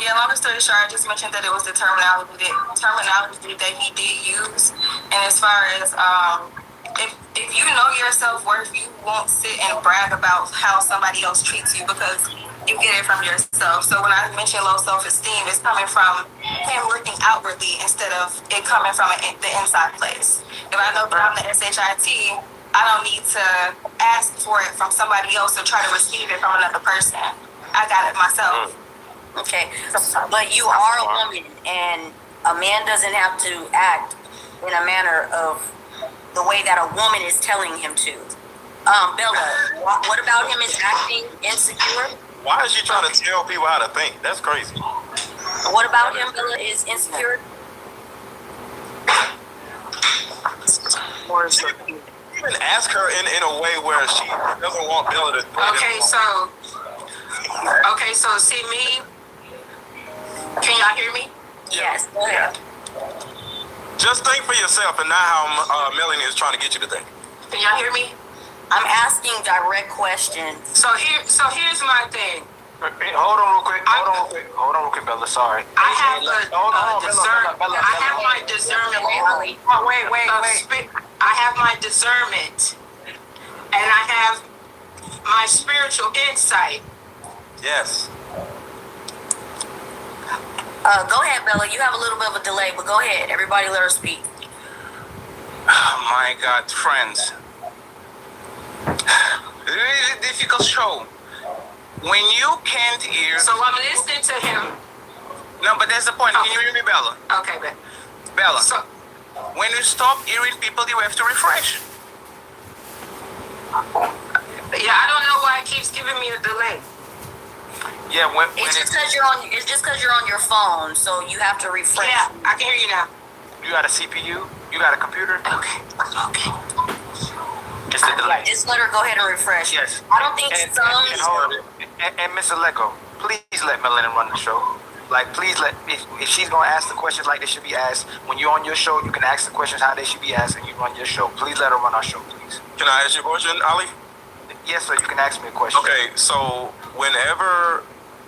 Yeah, long story short, I just mentioned that it was the terminology that he did use. And as far as if you know your self-worth, you won't sit and brag about how somebody else treats you, because you get it from yourself. So when I mention low self-esteem, it's coming from him working outwardly instead of it coming from the inside place. If I know that I'm the SHIT, I don't need to ask for it from somebody else or try to receive it from another person. I got it myself. Okay, but you are a woman, and a man doesn't have to act in a manner of the way that a woman is telling him to. Bella, what about him is acting insecure? Why is she trying to tell people how to think? That's crazy. What about him, Bella, is insecure? Even ask her in a way where she doesn't want Bella to. Okay, so see me. Can y'all hear me? Yes, go ahead. Just think for yourself, and not how Melanie is trying to get you to think. Can y'all hear me? I'm asking direct questions. So here's my thing. Hold on real quick, Bella. Sorry. I have my discernment. Wait. I have my discernment, and I have my spiritual insight. Yes. Go ahead, Bella. You have a little bit of a delay, but go ahead. Everybody let her speak. My God, friends. Really difficult show. When you can't hear... So I'm listening to him. No, but that's the point. Okay. Can you hear me, Bella? Okay, but Bella, so when you stop hearing people, you have to refresh. yeah, I don't know why it keeps giving me a delay. Yeah, when It's just because you're on your phone, so you have to refresh. Yeah, I can hear you now. You got a CPU? You got a computer? Okay. It's the delay. Just let her go ahead and refresh. Yes. I don't think And some. Miss Aleko, please let Melanie run the show. Like, please let, if she's going to ask the questions like they should be asked, when you're on your show, you can ask the questions how they should be asked, and you run your show. Please let her run our show, please. Can I ask you a question, Ali? Yes, sir, you can ask me a question. Okay, so whenever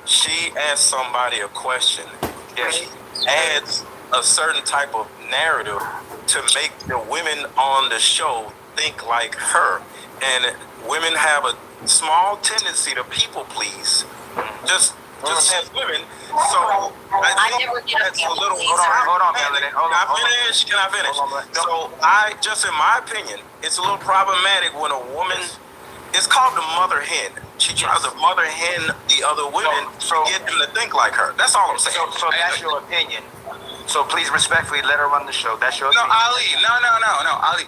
she asks somebody a question, Yes. she adds a certain type of narrative to make the women on the show think like her. And women have a small tendency to people please. Just as women. So I think never get a that's a little. people Hold on, Melody. Can I finish? Can I finish? So just in my opinion, it's a little problematic when a woman. It's called the mother hen. She tries to mother hen the other women to get them to think like her. That's all I'm saying. So that's your opinion. So please respectfully let her run the show. That's your No, opinion. Ali. No, Ali.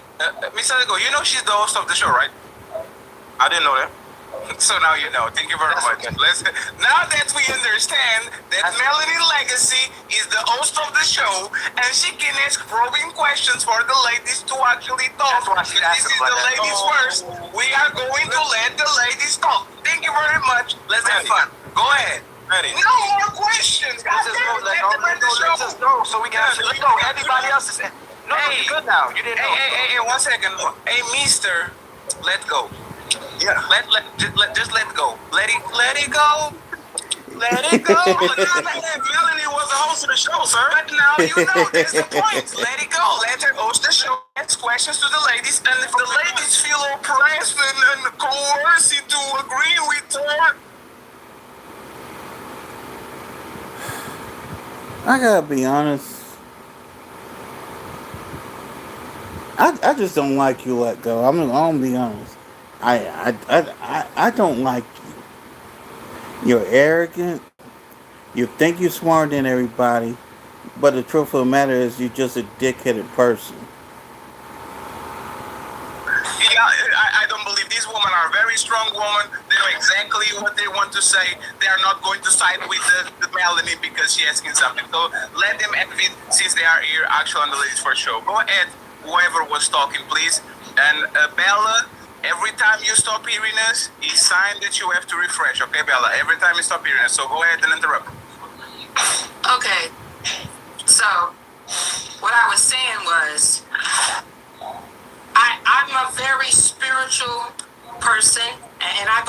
Mr. Lego, you know she's the host of the show, right? I didn't know that. So now you know. Thank you very much. Now that we understand that Melanie Legacy is the host of the show and she can ask probing questions for the ladies to actually talk. That's why she This asked is about the that. ladies first. We are going to let the ladies talk. Thank you very much. Let's have fun. Go ahead. Ready? No more questions. God damn it, let them run the show. Let's just go so we can actually let's go. Everybody else is no, Hey. you're good now. You didn't know. Hey, 1 second. Hey, Mister, let go. Yeah. Just let go. Let it go. Let it go. Melanie was the host of the show, sir. But now you know that's the point. Let it go. Let her host the show. Ask questions to the ladies, and if the ladies feel oppressed and coerced into agreeing with her, I gotta be honest. I just don't like you. Let go. I'm gonna be honest. I don't like you. You're arrogant. You think you're smarter than everybody, but the truth of the matter is you're just a dick-headed person. yeah, I don't believe these women are very strong women. They know exactly what they want to say. They are not going to side with the Melanie because she's asking something. So let them admit, since they are here, actually on the ladies first show. Go ahead, whoever was talking, please. And Bella, every time you stop hearing us, it's sign that you have to refresh. Okay, Bella? Every time you stop hearing us. So go ahead and interrupt. Okay, so what I was saying was, I'm a very spiritual person, and I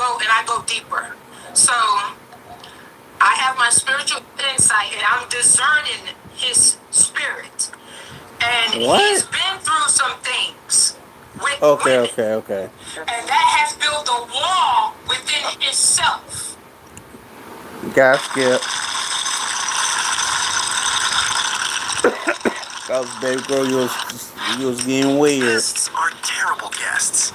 go deeper. So I have my spiritual insight, and I'm discerning his spirit, and What? he's been through some things with Okay, women, okay. and that has built a wall within himself. Got skip. Cause baby girl, you was getting weird. Guests are terrible guests.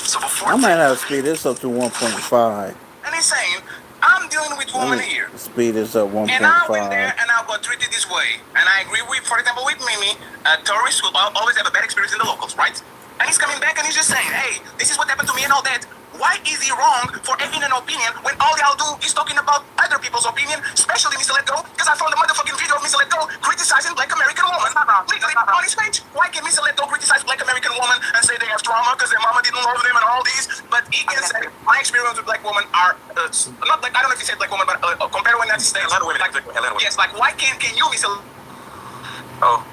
So before I might have to speed this up to 1.5. And he's saying, I'm dealing with Let women me here. speed this up And I went 1.5. there and I got treated this way. And I agree with, for example, with Mimi, tourists will always have a bad experience in the locals, right? And he's coming back and he's just saying, hey, this is what happened to me and all that. Why is he wrong for having an opinion when all y'all do is talking about other people's opinion, especially Mr. Let Go? Because I found the motherfucking video of Mr. Let Go criticizing Black American woman. Legally, on his page. Why can Mr. Let Go criticize Black American woman and say they have trauma because their mama didn't love them and all these? But he can say, my experience with Black women are, not like, I don't know if he said Black woman, but compared with United States. A lot of women like, like a lot of women. yes, like, why can you, Mr. Oh.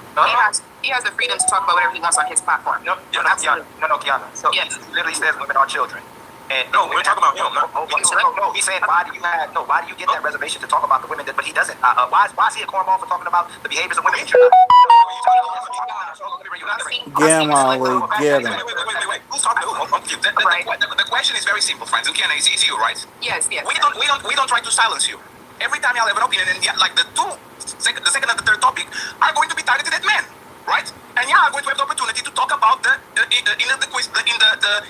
He has the freedom to talk about whatever he wants on his platform. No, Kiana. So Yes. it literally says women are children. And No, we're talking about him. No, he's saying why do you get that reservation to talk about the women that, but he doesn't. Why is he a cornball for talking about the behaviors of women? Get him, Ollie. Get him. Wait. Who's talking to who? I'm confused. The question is very simple, friends. And Kiana, it's you, right? Yes. We don't try to silence you. Every time y'all have an opinion, and like the second and the third topic are going to be targeted at men, right? And y'all are going to have the opportunity to talk about the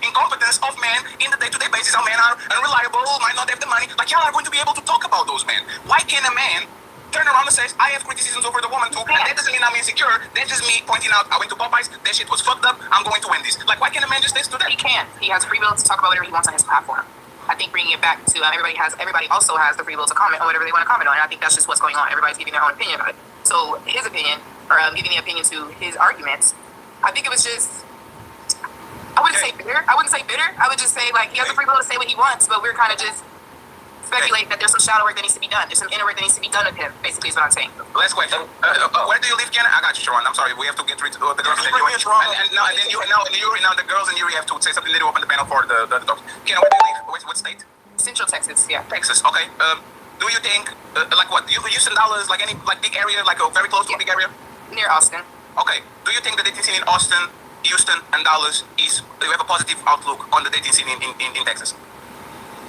incompetence of men in the day-to-day basis. How men are unreliable, might not have the money. Like y'all are going to be able to talk about those men. Why can't a man turn around and say, I have criticisms over the woman too, and that doesn't mean I'm insecure. That's just me pointing out, I went to Popeyes, that shit was fucked up, I'm going to win this. Like, why can't a man just listen to that? He can. He has free will to talk about whatever he wants on his platform. I think bringing it back to everybody also has the free will to comment on whatever they want to comment on. And I think that's just what's going on. Everybody's giving their own opinion about it. So his opinion, or giving the opinion to his arguments, I think it was just, I wouldn't say bitter. I would just say, like, he has the free will to say what he wants, but we're kind of just speculating that there's some shadow work that needs to be done. There's some inner work that needs to be done with him, basically, is what I'm saying. Last question. Where do you live, Kiana? I got you, Sharon. I'm sorry. We have to get rid of the girls. And now the girls and Yuri have to say something. They open the panel for the talk. Kiana, where do you live? What state? Central Texas, yeah. Texas. Okay. Do you think, like what, Houston, Dallas, like any like big area, like very close to a big area? Near Austin. Okay. Do you think the dating scene in Austin, Houston, and Dallas do you have a positive outlook on the dating scene in Texas?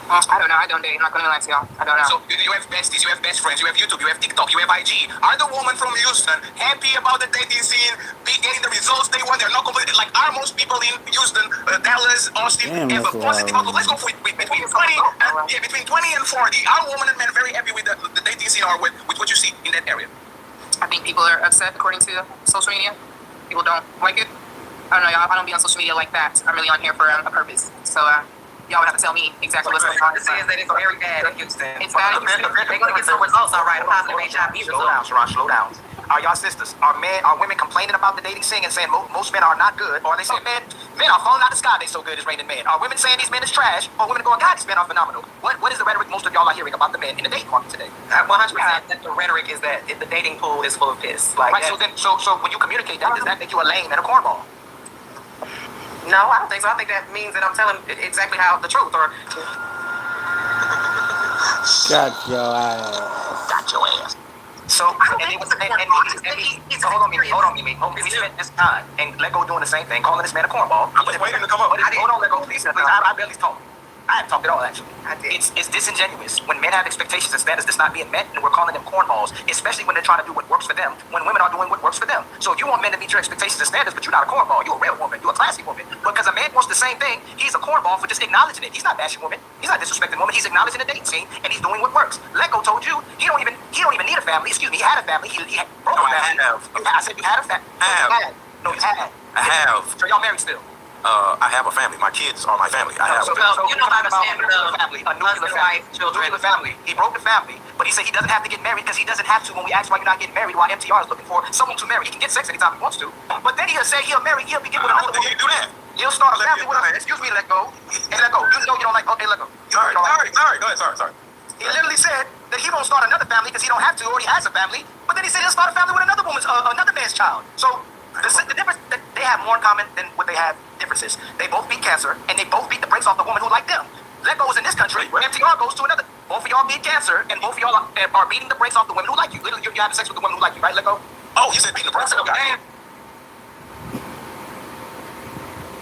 I don't know. I don't date. I'm not gonna lie to y'all. I don't know. So you have besties, you have best friends, you have YouTube, you have TikTok, you have IG. Are the women from Houston happy about the dating scene, getting the results they want? They're not completely like, are most people in Houston, Dallas, Austin have a positive outlook? Let's go for between 20 and 40. Are women and men very happy with the dating scene or with what you see in that area? I think people are upset according to social media. People don't like it. I don't know, y'all. I don't be on social media like that. I'm really on here for a purpose. So y'all would have to tell me exactly what's going on. It says that it's very bad in Houston. It's bad in Houston. They're going to get some results, all right. Positive HIV results. Slow down, Sharon. Slow down. Are y'all sisters? Are women complaining about the dating scene and saying most men are not good? Or are they saying, men are falling out of the sky, they so good, it's raining men? Are women saying these men is trash? Or women going, God, these men are phenomenal? What is the rhetoric most of y'all are hearing about the men in the dating market today? 100%. That the rhetoric is that the dating pool is full of piss. Like, right. So when you communicate that, does that make you a lame and a cornball? No, I don't think so. I think that means that I'm telling exactly how the truth or. Got your ass. Got your ass. So, hold on, Mimi. We spent this time and Let Go doing the same thing, calling this man a cornball. I'm just waiting to come up. Hold on, Let Go, please. I barely talked. I haven't talked at all, actually. It's disingenuous when men have expectations and standards that's not being met, and we're calling them cornballs, especially when they're trying to do what works for them, when women are doing what works for them. So if you want men to meet your expectations and standards, but you're not a cornball, you're a real woman, you're a classy woman. Because a man wants the same thing, he's a cornball for just acknowledging it. He's not bashing women, he's not disrespecting women, he's acknowledging the dating scene, and he's doing what works. Let Go told you he don't even need a family. Excuse me, he had a family. He had broke a family. I said you had a family. No, you had. I have. So y'all married still? I have a family. My kids are my family. I have. So you know how to stand with a family, a nuclear family, children, a family. He broke the family, but he said he doesn't have to get married because he doesn't have to. When we ask why you're not getting married, why MTR is looking for someone to marry, he can get sex anytime he wants to. But then he'll say he'll marry, he'll begin with another woman. He do that. He'll start a family with her. Excuse me, Let Go. Hey, Let Go. You know you don't like. Okay, Let Go. Sorry. Go ahead. Sorry. He literally said that he won't start another family because he don't have to, or he has a family. But then he said he'll start a family with another man's child. So the difference that they have more in common than what they have differences. They both beat cancer, and they both beat the brakes off the woman who liked them. Let Go is in this country, where MTR goes to another. Both of y'all beat cancer, and both of y'all are beating the brakes off the women who like you. Literally, you're having sex with the women who like you, right? Let Go. Oh, you said beating the brakes off.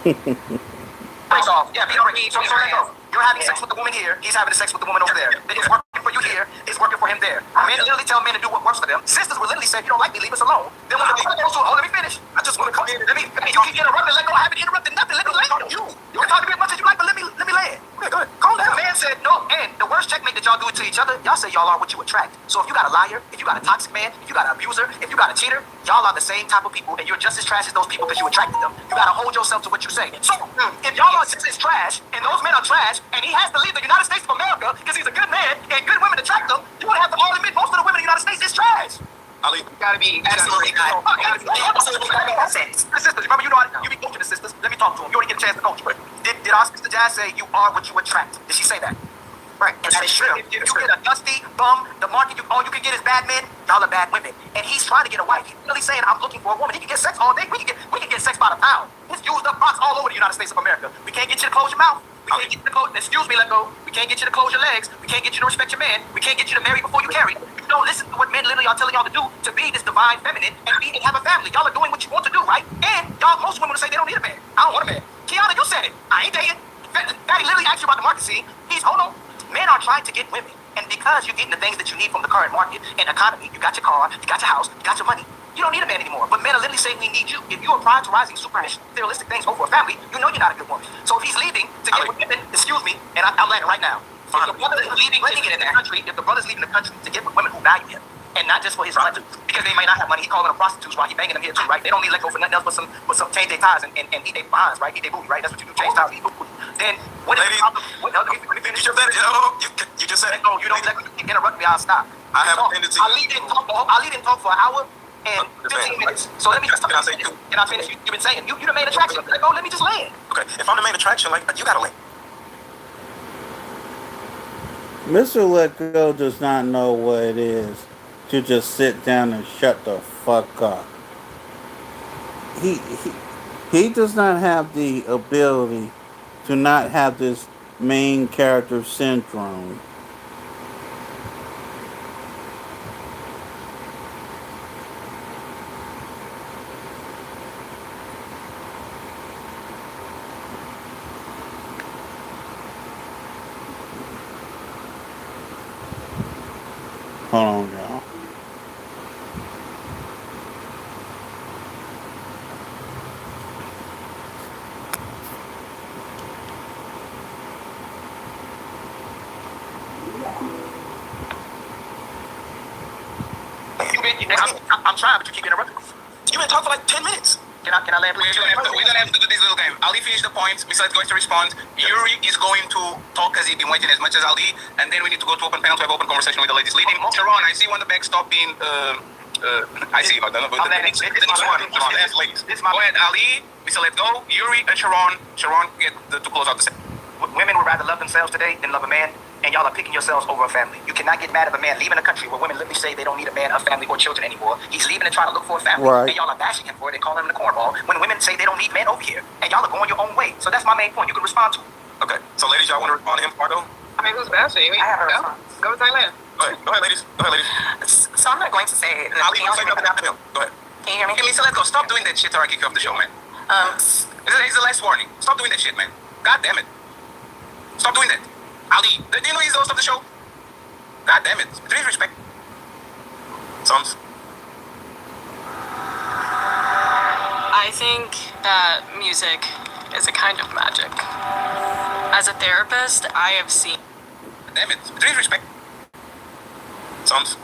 Brakes off. Yeah, beat the brakes. So Let Go. You're having sex with the woman here. He's having sex with the woman over there. It's working for you here. It's working for him there. Men literally tell men to do what works for them. Sisters will literally say, if you don't like me, leave us alone. Then when the man goes to, let me finish. I just want to come in. You keep interrupting. Let Go. I haven't interrupted nothing. Let me land. You can talk to me as much as you like, but let me land. Okay, go ahead. Calm down. The man said no. And the worst checkmate that y'all do it to each other, y'all say y'all are what you attract. So if you got a liar, if you got a toxic man, if you got an abuser, if you got a cheater, y'all are the same type of people, and you're just as trash as those people because you attracted them. You gotta hold yourself to what you say. So if y'all are just as trash, and those men are trash, and he has to leave the United States of America because he's a good man and good women attract him, you would have to all admit most of the women in the United States is trash. Ali, You gotta be absolutely not. Sisters, remember you be coaching the sisters. Let me talk to them. You already get a chance to coach. Did our sister Jazz say you are what you attract? Did she say that? Right. And that is true. If you get a dusty bum, the market all you can get is bad men. Y'all are bad women. And he's trying to get a wife. He's really saying, I'm looking for a woman. He can get sex all day. We can get sex by the pound. There's used up rocks all over the United States of America. We can't get you to close your mouth. We can't get you to close. Excuse me, Let Go. We can't get you to close your legs. We can't get you to respect your man. We can't get you to marry before you carry. You don't listen to what men literally are telling y'all to do to be this divine feminine and have a family. Y'all are doing what you want to do, right? And y'all, most women will say they don't need a man. I don't want a man. Kiana, you said it. I ain't dating. Daddy literally asked you about the market scene. Hold on. Men are trying to get women. And because you're getting the things that you need from the current market and economy, you got your car, you got your house, you got your money. You don't need a man anymore. But men are literally saying we need you. If you are prioritizing super materialistic things over a family, you know you're not a good woman. So if he's leaving to get with women, excuse me, and I'll land it right now. If the brother is leaving the country to get with women who value him, and not just for his money, because they might not have money, he calling them prostitutes while he banging them here too, right? They don't need Let Go for nothing else but some change their ties and eat their behinds, right? Eat their booty, right? That's what you do, change ties, eat booty. Then what is the problem? you just said it. No, you don't let me interrupt me. I'll stop. I have a tendency. Ali didn't talk for an hour and 15 minutes. So let me just. Can I finish? You've been saying you the main attraction. Let Go. Let me just land. Okay, if I'm the main attraction, like you gotta land. Mr. Let Go does not know what it is to just sit down and shut the fuck up. He does not have the ability to not have this main character syndrome. Hold on, y'all. I'm trying, but you keep interrupting. You've been talking for like 10 minutes. Can I land, please? We're gonna have to do this little game. Ali finished the points. Misal is going to respond. Yuri is going to talk as he's been waiting as much as Ali, and then we need to go to open panel to have open conversation with the ladies leading. Sharon, I see you on the back. Stop being. I see. The next one. Come on, last ladies. Go ahead, Ali. Misal, let's go. Yuri and Sharon. Sharon, get to close out the set. Women would rather love themselves today than love a man, and y'all are picking yourselves over a family. You cannot get mad at a man leaving a country where women literally say they don't need a man, a family, or children anymore. He's leaving and trying to look for a family, right. And y'all are bashing him for it and calling him the cornball when women say they don't need men over here, and y'all are going your own way. So that's my main point. You can respond to. Okay, so ladies, y'all want to respond to him, Pardo? I mean, who's bashing? I have a response. Go with Thailand. Go ahead, ladies. So I'm not going to say anything Ali, else. say nothing after him. Go ahead. Can you hear me? Hey, Lisa, let's go. Stop doing that shit or I kick you off the show, man. It's the last warning. Stop doing that shit, man. God damn it. Stop doing that. Ali, do you know he's the host of the show? God damn it. Please respect. Sums. I think that music is a kind of magic. As a therapist, I have seen. Damn it. Please respect. Sums.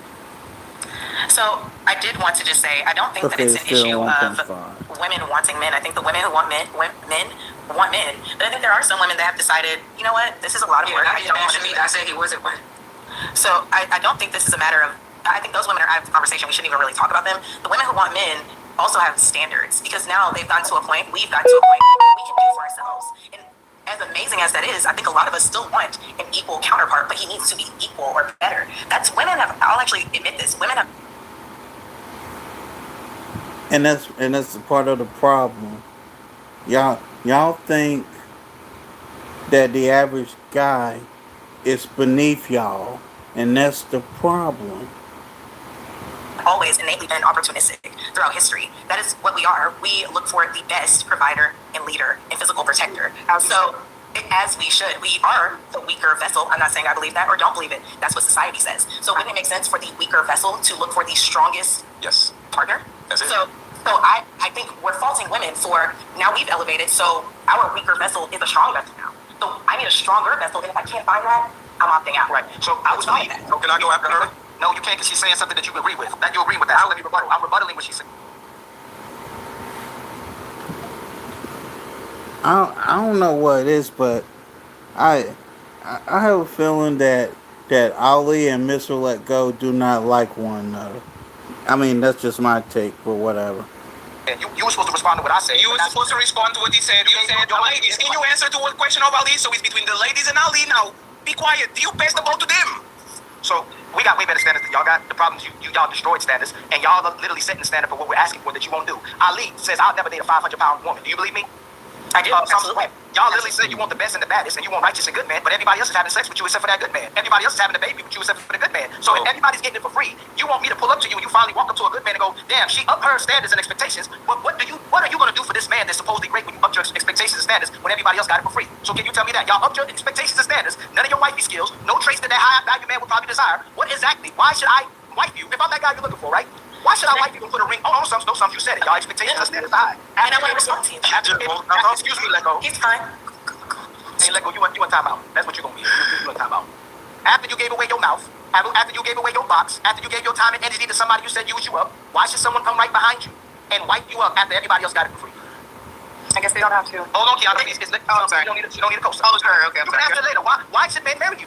So I did want to just say, I don't think that Okay, it's an still issue 1.5. of women wanting men. I think the women who want men want men. But I think there are some women that have decided, you know what, this is a lot of work. I don't want to do that. I said he wasn't one. So I don't think this is a matter of, I think those women are out of the conversation. We shouldn't even really talk about them. The women who want men also have standards because now they've gotten to a point, we've gotten to a point where we can do for ourselves. And as amazing as that is, I think a lot of us still want an equal counterpart, but he needs to be equal or better. That's women have, I'll actually admit this, women have. And that's part of the problem. Y'all think that the average guy is beneath y'all, and that's the problem. Always innately been opportunistic throughout history. That is what we are. We look for the best provider and leader and physical protector. So, as we should, we are the weaker vessel. I'm not saying I believe that or don't believe it. That's what society says. So wouldn't it make sense for the weaker vessel to look for the strongest Yes. partner? That's it. So I think we're faulting women for, now we've elevated, so our weaker vessel is a strong vessel now. So I need a stronger vessel, and if I can't find that, I'm opting out. Right. So I was fine with that. So can I go after her? No, you can't because she's saying something that you agree with. That you agree with that. I'll let me rebuttal. I'm rebuttaling what she said. I don't know what it is, but I have a feeling that Ali and Mr. Let Go do not like one another. I mean, that's just my take, but whatever. And you were supposed to respond to what I said. You were supposed to respond to what he said. You said, ladies, can you answer to a question of Ali? So it's between the ladies and Ali now. Be quiet. You pass the ball to them. So we got way better standards than y'all got. The problem is y'all destroyed standards, and y'all are literally setting the standard for what we're asking for that you won't do. Ali says, I'll never date a 500-pound woman. Do you believe me? I do, absolutely. Y'all literally said you want the best and the baddest, and you want righteous and good men, but everybody else is having sex with you except for that good man. Everybody else is having a baby with you except for the good man. So if everybody's getting it for free, you want me to pull up to you and you finally walk up to a good man and go, damn, she upped her standards and expectations. But what are you going to do for this man that's supposedly great when you up your expectations and standards when everybody else got it for free? So can you tell me that? Y'all upped your expectations and standards, none of your wifey skills, no traits that high value man would probably desire. What exactly? Why should I wife you if I'm that guy you're looking for, right? Why should I wife you and put a ring? Oh, no, Sums, you said it. Y'all expectations and standards are high. And I want to respond to you. Excuse me, Let Go. He's fine. Hey, Let Go, you want time out. That's what you're going to be. You want time out. After you gave away your mouth, after you gave away your box, after you gave your time and energy to somebody you said used you up, why should someone come right behind you and wipe you up after everybody else got it for free? I guess they don't have to. Hold on, Kiana. It's I'm sorry. You don't need a co-sign. Oh, sorry. Okay, I'm you can sorry. answer later. Why should men marry you?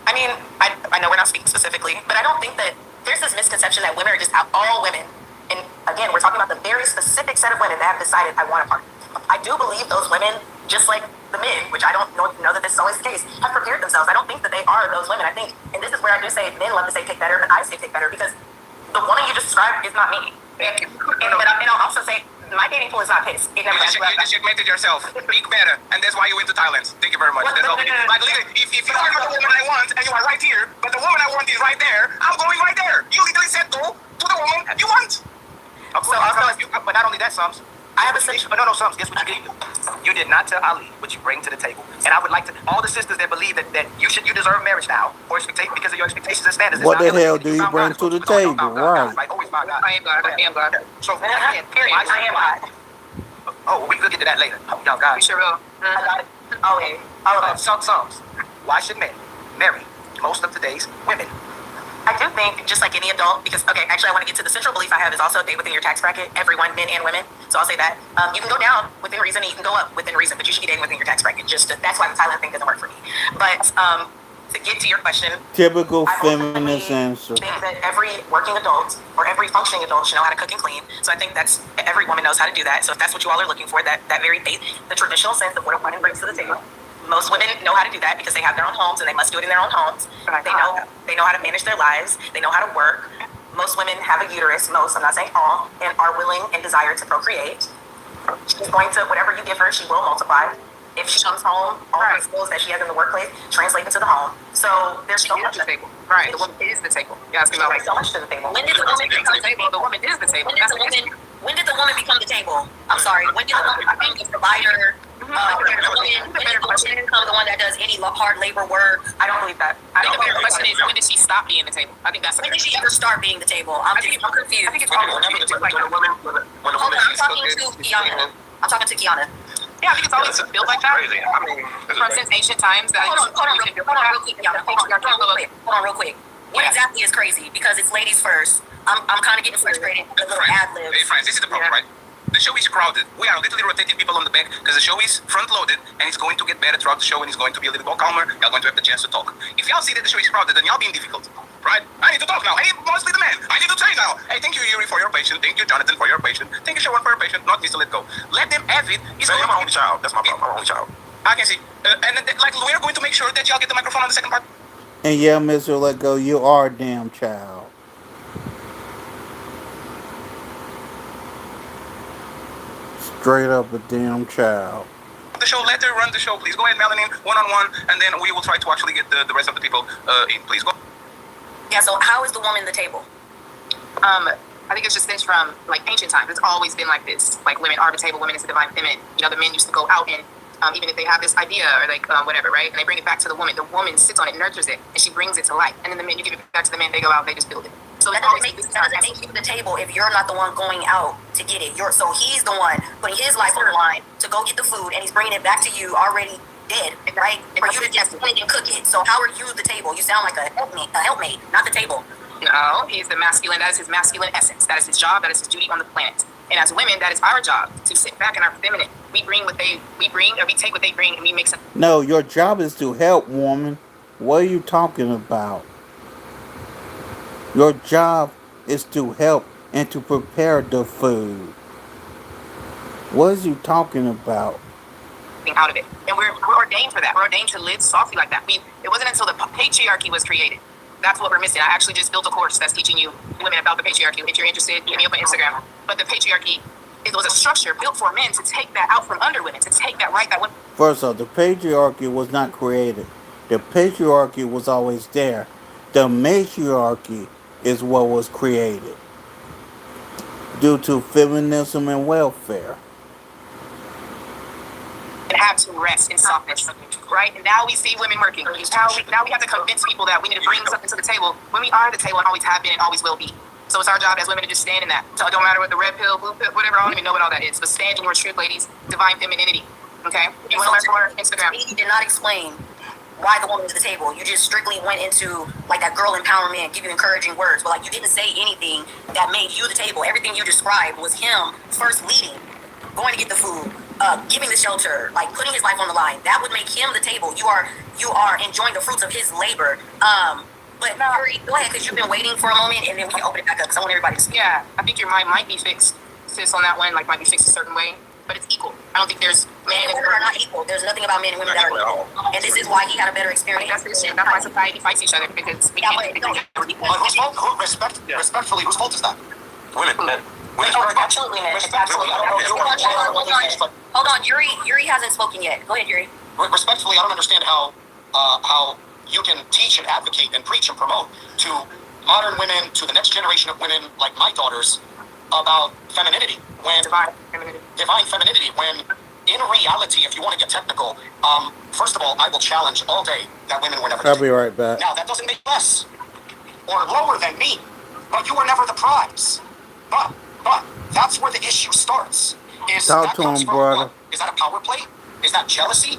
I mean, I know we're not speaking specifically, but I don't think that there's this misconception that women are just out, all women. And again, we're talking about the very specific set of women that have decided I want a partner. I do believe those women, just like the men, which I don't know that this is always the case, have prepared themselves. I don't think that they are those women. I think, and this is where I do say men love to say pick better, but I say pick better because the woman you just described is not me. And I'll also say my dating pool is not his. It never You just segmented yourself. Speak better, and that's why you went to Thailand. Thank you very much. That's all. Like, literally, if you are not the woman I want, and you are right here, but the woman I want is right there, I'm going right there. You literally said go to the woman you want. But not only that, Sums, I have a section. No, Sums, guess what you did? You did not tell Ali what you bring to the table. And I would like to, all the sisters that believe that you deserve marriage now, or because of your expectations and standards. What the hell do you bring to the table? Right. Like, always about God. I am God. I am God. So, I am God. oh, we could get to that later. Oh, y'all guys. We sure will. Okay. Sums. Why should men marry most of today's women? I do think, just like any adult, because, okay, actually, I want to get to the central belief I have is also stay within your tax bracket, everyone, men and women. So I'll say that. You can go down within reason and you can go up within reason, but you should be dating within your tax bracket. That's why the Thailand thing doesn't work for me. But to get to your question, Typical feminist answer. I think that every working adult or every functioning adult should know how to cook and clean. So I think that's every woman knows how to do that. So if that's what you all are looking for, that very the traditional sense of what a woman brings to the table. Most women know how to do that because they have their own homes and they must do it in their own homes. They know how to manage their lives. They know how to work. Most women have a uterus, I'm not saying all, and are willing and desire to procreate. She's going to, whatever you give her, she will multiply. If she comes home, all the skills that she has in the workplace translate into the home. So there's so much the table. Right, the woman is the table. You asking about so much to the table. When did the woman become the table? The woman is the table. When did the woman become the table? I'm sorry. When did the woman become the provider? When did the woman become the one that does any hard labor work? I don't believe that. I think the better question is, when did she stop being the table? I think that's. When did she ever start being the table? I'm confused. I think it's always Hold on, I'm talking to Kiana. Yeah, I think it's always built like that. From since ancient times. Hold on real quick, Kiana. Hold on real quick. What exactly is crazy? Because it's ladies first. I'm kind of getting frustrated with the little ad libs. Hey, friends, this is the problem, right? The show is crowded. We are literally rotating people on the back because the show is front-loaded and it's going to get better throughout the show and it's going to be a little bit more calmer. Y'all going to have the chance to talk. If y'all see that the show is crowded, then y'all being difficult, right? I need to talk now. Hey, mostly the man. I need to say now. Hey, thank you, Yuri, for your patience. Thank you, Jonathan, for your patience. Thank you, Sharon, for your patience. Not Mr. Let Go. Let them have it. It's I'm my only child. That's my problem. I'm my only child. I can see. We're going to make sure that y'all get the microphone on the second part. And yeah, Mr. Let Go, you are a damn child. Straight up a damn child. The show, let her run the show, please. Go ahead, Melanie, one-on-one, and then we will try to actually get the rest of the people in. Please go. Yeah, so how is the woman the table? I think it's just this from like ancient times. It's always been like this. Like women are the table, women is the divine feminine. You know, the men used to go out and even if they have this idea or like whatever, right? And they bring it back to the woman. The woman sits on it, nurtures it, and she brings it to life. And then the men, you give it back to the men, they go out, they just build it. So that doesn't make you the table if you're not the one going out to get it. So he's the one putting his life on the line to go get the food, and he's bringing it back to you already dead, right? For you to just put it and cook it. So how are you the table? You sound like a helpmate, not the table. No, he's the masculine. That is his masculine essence. That is his job. That is his duty on the planet. And as women, that is our job to sit back in our feminine. We bring what they bring, or we take what they bring, and we make something. No, your job is to help, woman. What are you talking about? Your job is to help and to prepare the food. What is you talking about? Out of it, and we're ordained for that. We're ordained to live softly like that. It wasn't until the patriarchy was created. That's what we're missing. I actually just built a course that's teaching you women about the patriarchy. If you're interested, hit me up on Instagram. But the patriarchy, it was a structure built for men to take that out from under women, to take that right that women. First off, the patriarchy was not created. The patriarchy was always there. The matriarchy is what was created due to feminism and welfare. And have to rest in softness, right? And now we see women working. Now we have to convince people that we need to bring something to the table when we are the table and always have been and always will be. So it's our job as women to just stand in that. So it don't matter what the red pill, blue pill, whatever. I don't even know what all that is. But stand in your truth, ladies. Divine femininity. Okay? You want to learn more? Instagram. You did not explain why the woman is the table. You just strictly went into like that girl empowerment, give you encouraging words, but like you didn't say anything that made you the table. Everything you described was him first leading, going to get the food, giving the shelter, like putting his life on the line. That would make him the table. You are enjoying the fruits of his labor. But Yuri, go ahead, because you've been waiting for a moment, and then we can open it back up because I want everybody to speak. Yeah, I think your mind might be fixed, sis, on that one. Like might be fixed a certain way, but it's equal. I don't think there's men and women are not equal. There's nothing about men and women that are equal, and this is why he had a better experience. That's why society fights each other because we can't. Respectfully, whose fault is that? Women. Absolutely, man. It's absolutely. Hold on, Yuri hasn't spoken yet. Go ahead, Yuri. Respectfully, I don't understand how you can teach and advocate and preach and promote to modern women, to the next generation of women like my daughters, about femininity when divine femininity when in reality, if you want to get technical, first of all, I will challenge all day that women were never. I'll be right back. Now that doesn't make less or lower than me, but you were never the prize. But that's where the issue starts. Is Talk that to comes him, from brother. what? Is that a power play? Is that jealousy?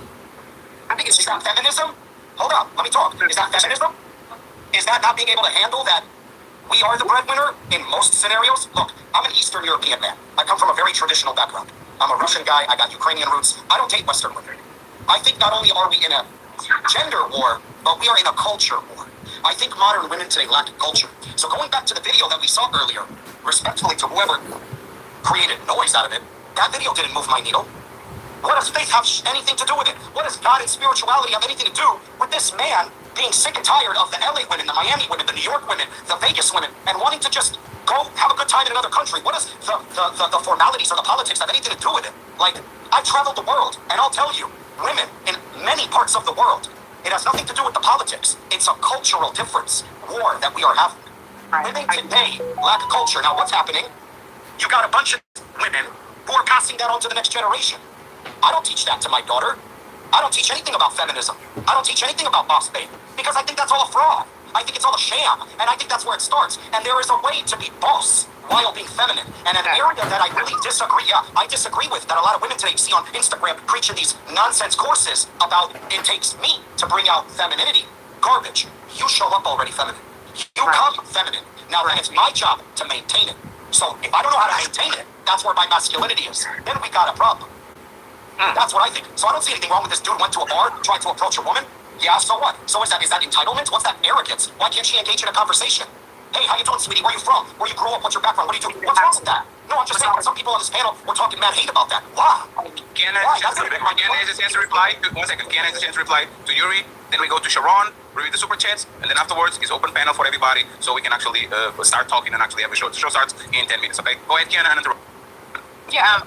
I think it's that feminism. Hold up, let me talk. Is that feminism? Is that not being able to handle that we are the breadwinner in most scenarios? Look, I'm an Eastern European man. I come from a very traditional background. I'm a Russian guy. I got Ukrainian roots. I don't date Western women. I think not only are we in a gender war, but we are in a culture war. I think modern women today lack culture. So going back to the video that we saw earlier, respectfully to whoever created noise out of it, that video didn't move my needle. What does faith have anything to do with it? What does God and spirituality have anything to do with this man being sick and tired of the LA women, the Miami women, the New York women, the Vegas women, and wanting to just go have a good time in another country? What does the formalities or the politics have anything to do with it? Like, I've traveled the world, and I'll tell you, women in many parts of the world, it has nothing to do with the politics. It's a cultural difference, war that we are having. Women today lack culture. Now, what's happening? You got a bunch of women who are passing that on to the next generation. I don't teach that to my daughter. I don't teach anything about feminism. I don't teach anything about boss babe because I think that's all a fraud. I think it's all a sham, and I think that's where it starts. And there is a way to be boss while being feminine. And an area that I really disagree with that a lot of women today see on Instagram preaching these nonsense courses about it takes me to bring out femininity. Garbage. You show up already feminine. You come feminine. Now it's my job to maintain it. So if I don't know how to maintain it, that's where my masculinity is. Then we got a problem. That's what I think. So I don't see anything wrong with this dude went to a bar, tried to approach a woman. Yeah, so what? So is that entitlement? What's that arrogance? Why can't she engage in a conversation? Hey, how you doing, sweetie? Where you from? Where you grew up? What's your background? What do you do? What's wrong with that? No, I'm just saying some people on this panel were talking mad hate about that. Why? Can I have a chance to reply? 1 second. Can I have a chance to reply to Yuri? Then we go to Sharon, read the super chats, and then afterwards it's open panel for everybody, so we can actually start talking and actually have a show. The show starts in 10 minutes. Okay, go ahead, Kiana, and interrupt. Yeah.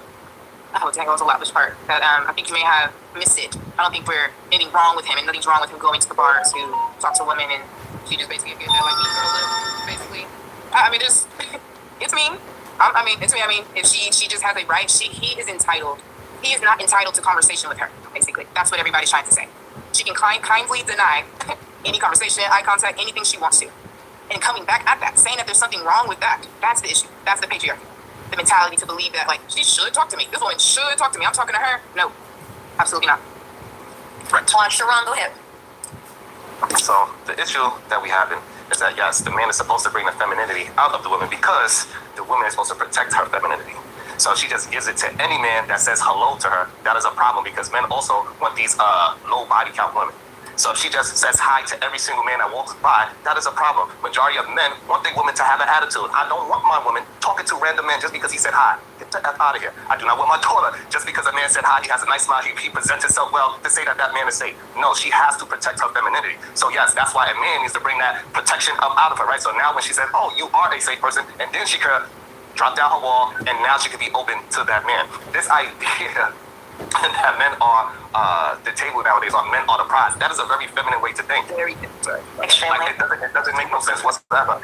I would tangle was a lot which part that I think you may have missed it. I don't think we're anything wrong with him, and nothing's wrong with him going to the bar to talk to women, and she just basically appears that like me girl live, basically. I mean, just it's me. It's me. I mean, if she just has a right, he is entitled. He is not entitled to conversation with her. Basically, that's what everybody's trying to say. She can kindly deny any conversation, eye contact, anything she wants to, and coming back at that, saying that there's something wrong with that. That's the issue. That's the patriarchy. The mentality to believe that, like, she should talk to me. This woman should talk to me. I'm talking to her. No, absolutely not. Right. Sharon, go ahead. So the issue that we have is that, yes, the man is supposed to bring the femininity out of the woman because the woman is supposed to protect her femininity. So she just gives it to any man that says hello to her. That is a problem because men also want these low body count women. So if she just says hi to every single man that walks by, that is a problem. Majority of men want their women to have an attitude. I don't want my woman talking to random men just because he said hi. Get the F out of here. I do not want my daughter just because a man said hi, he has a nice smile, he presents himself well, to say that that man is safe. No, she has to protect her femininity. So yes, that's why a man needs to bring that protection up out of her, right? So now when she said, oh, you are a safe person, and then she could drop down her wall, and now she could be open to that man. This idea that men are the table nowadays, or men are the prize. That is a very feminine way to think. Very extremely. Like, it doesn't make no sense whatsoever.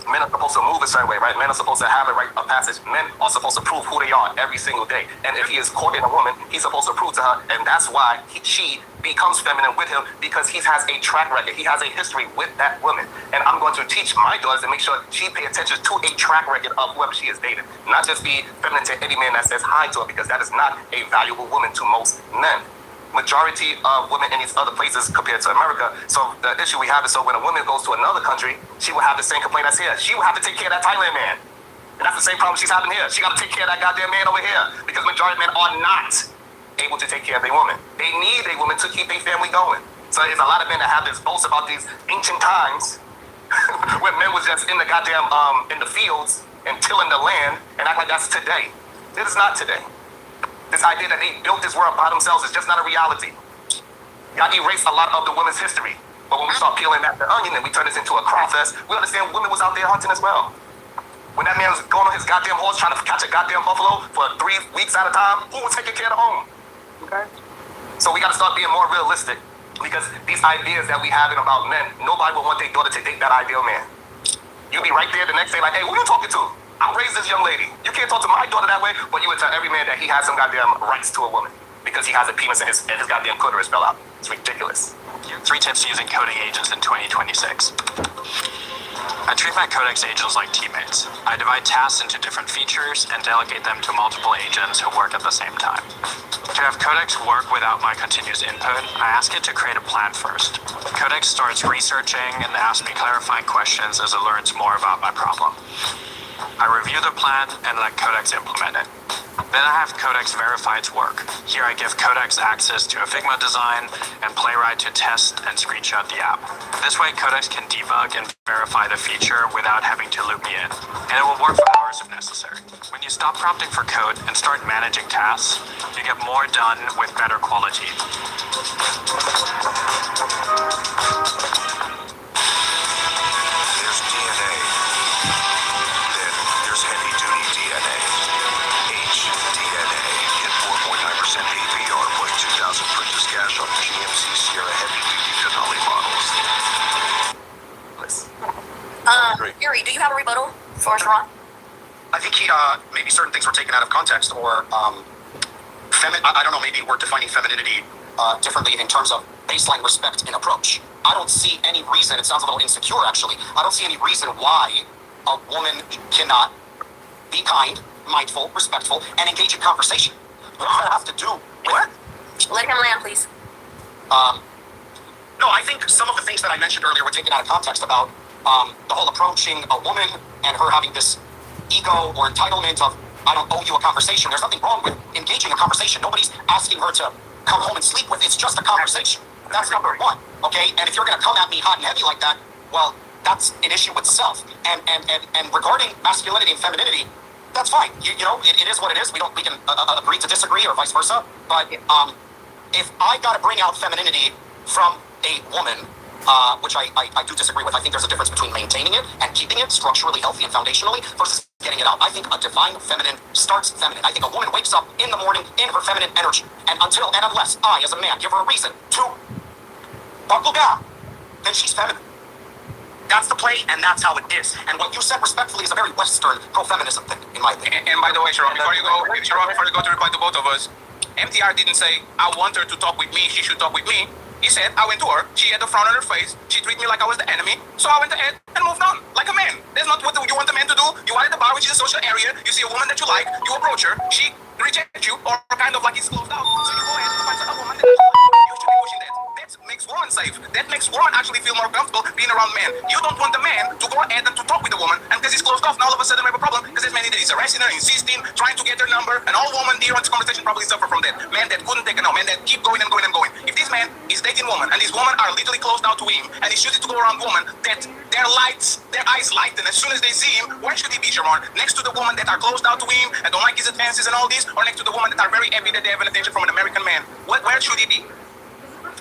Men are supposed to move a certain way, right? Men are supposed to have a rite of passage. Men are supposed to prove who they are every single day. And if he is courting a woman, he's supposed to prove to her, and that's why she becomes feminine with him, because he has a track record. He has a history with that woman. And I'm going to teach my daughters to make sure she pay attention to a track record of whoever she is dating. Not just be feminine to any man that says hi to her, because that is not a valuable woman to most men. Majority of women in these other places compared to America. So the issue we have is, so when a woman goes to another country, she will have the same complaint as here. She will have to take care of that Thailand man. And that's the same problem she's having here. She got to take care of that goddamn man over here, because majority of men are not able to take care of their woman. They need a woman to keep their family going. So there's a lot of men that have this boast about these ancient times when men was just in the goddamn in the fields and tilling the land, and act like that's today. This is not today. This idea that they built this world by themselves is just not a reality. Y'all erase a lot of the women's history. But when we start peeling back the onion and we turn this into a craw fest, we understand women was out there hunting as well. When that man was going on his goddamn horse trying to catch a goddamn buffalo for 3 weeks at a time, who was taking care of the home? Okay. So we got to start being more realistic, because these ideas that we have about men, nobody will want their daughter to date that ideal man. You'll be right there the next day like, hey, who you talking to? I raised this young lady. You can't talk to my daughter that way, but you would tell every man that he has some goddamn rights to a woman because he has a penis and his goddamn clitoris fell out. It's ridiculous. 3 tips to using coding agents in 2026. I treat my Codex agents like teammates. I divide tasks into different features and delegate them to multiple agents who work at the same time. To have Codex work without my continuous input, I ask it to create a plan first. Codex starts researching and asks me clarifying questions as it learns more about my problem. I review the plan and let Codex implement it. Then I have Codex verify its work. Here I give Codex access to a Figma design and Playwright to test and screenshot the app. This way Codex can debug and verify the feature without having to loop me in. And it will work for hours if necessary. When you stop prompting for code and start managing tasks, you get more done with better quality. There's DNA. Then there's heavy-duty DNA. HDNA hit 4.9% APR, putting 2,000 precious cash on GMC Sierra heavy-duty Denali models. Yuri, do you have a rebuttal for Sharon? I think he, maybe certain things were taken out of context, or, I don't know, maybe we're defining femininity differently in terms of baseline respect and approach. I don't see any reason, it sounds a little insecure actually, I don't see any reason why a woman cannot be kind, mindful, respectful, and engage in conversation. What does that have to do with... Let him land, please. No, I think some of the things that I mentioned earlier were taken out of context about the whole approaching a woman and her having this ego or entitlement of, I don't owe you a conversation. There's nothing wrong with engaging a conversation. Nobody's asking her to come home and sleep with. It's just a conversation. That's number one, okay? And if you're going to come at me hot and heavy like that, well, that's an issue with self. And regarding masculinity and femininity, that's fine. You know, it is what it is. We can agree to disagree or vice versa. But if I got to bring out femininity from a woman, which I do disagree with. I think there's a difference between maintaining it and keeping it structurally healthy and foundationally versus getting it out. I think a divine feminine starts feminine. I think a woman wakes up in the morning in her feminine energy. And until and unless I, as a man, give her a reason to buckle down, then she's feminine. That's the play, and that's how it is. And what you said respectfully is a very Western pro-feminism thing, in my opinion. And by the way, Sharon, before you go to reply to both of us, MTR didn't say, I want her to talk with me, she should talk with me. He said, I went to her, she had the frown on her face, she treated me like I was the enemy, so I went ahead and moved on, like a man. That's not what you want a man to do. You are at the bar, which is a social area, you see a woman that you like, you approach her, she rejects you, or kind of like it's closed out, so you go ahead and find a woman that you like. You should be pushing that. That makes woman safe. That makes woman actually feel more comfortable being around men. You don't want the man to go ahead and to talk with the woman, and because he's closed off, now all of a sudden we have a problem, because this man that is harassing her, insisting, trying to get her number, and all women here on this conversation probably suffer from that. Men that couldn't take a no, men that keep going and going and going. If this man is dating woman, and these women are literally closed out to him, and he's choosing to go around women that their eyes lighten as soon as they see him, where should he be, Sharon? Next to the women that are closed out to him and don't like his advances and all this, or next to the women that are very happy that they have an attention from an American man? Where should he be?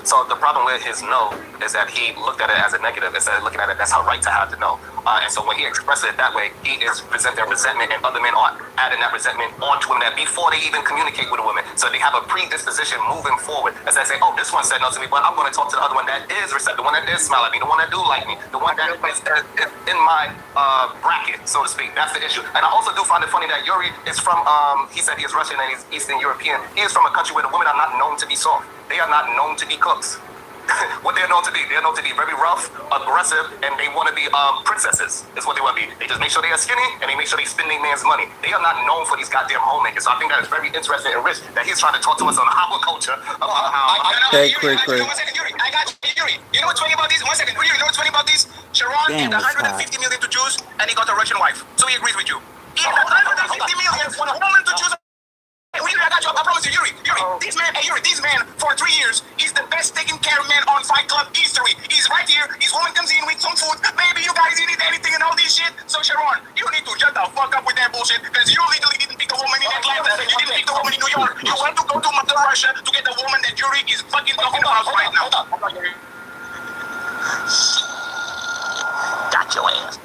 So the problem with his no is that he looked at it as a negative instead of looking at it that's her right to have the no. And so when he expresses it that way, he is presenting resentment, and other men are adding that resentment onto him that before they even communicate with a woman. So they have a predisposition moving forward as they say, oh, this one said no to me, but I'm going to talk to the other one that is receptive, the one that did smile at me, the one that do like me, the one that is in my bracket, so to speak. That's the issue. And I also do find it funny that Yuri is from, he said he is Russian and he's Eastern European. He is from a country where the women are not known to be soft. They are not known to be cooks. What they're known to be very rough, aggressive, and they want to be princesses, is what they want to be. They just make sure they are skinny, and they make sure they spend their man's money. They are not known for these goddamn homemakers. So I think that is very interesting and rich that he's trying to talk to us on our culture about how... Okay, quick. One second, Yuri. I got you, Yuri. You know what's funny about this? 1 second. Yuri, you know what's funny about this? Sharon had 150 million to choose, and he got a Russian wife. So he agrees with you. He had 150 million for a woman to choose. Yuri, I got you. I promise you, Yuri. This man, for 3 years, is the best taken care of man on Fight Club history. He's right here. His woman comes in with some food. Maybe you guys need anything and all this shit. So, Sharon, you need to shut the fuck up with that bullshit, because you literally didn't pick a woman in Atlanta. You didn't pick the woman in New York. You want to go to Mother Russia to get the woman that Yuri is fucking talking about right now. Got your ass.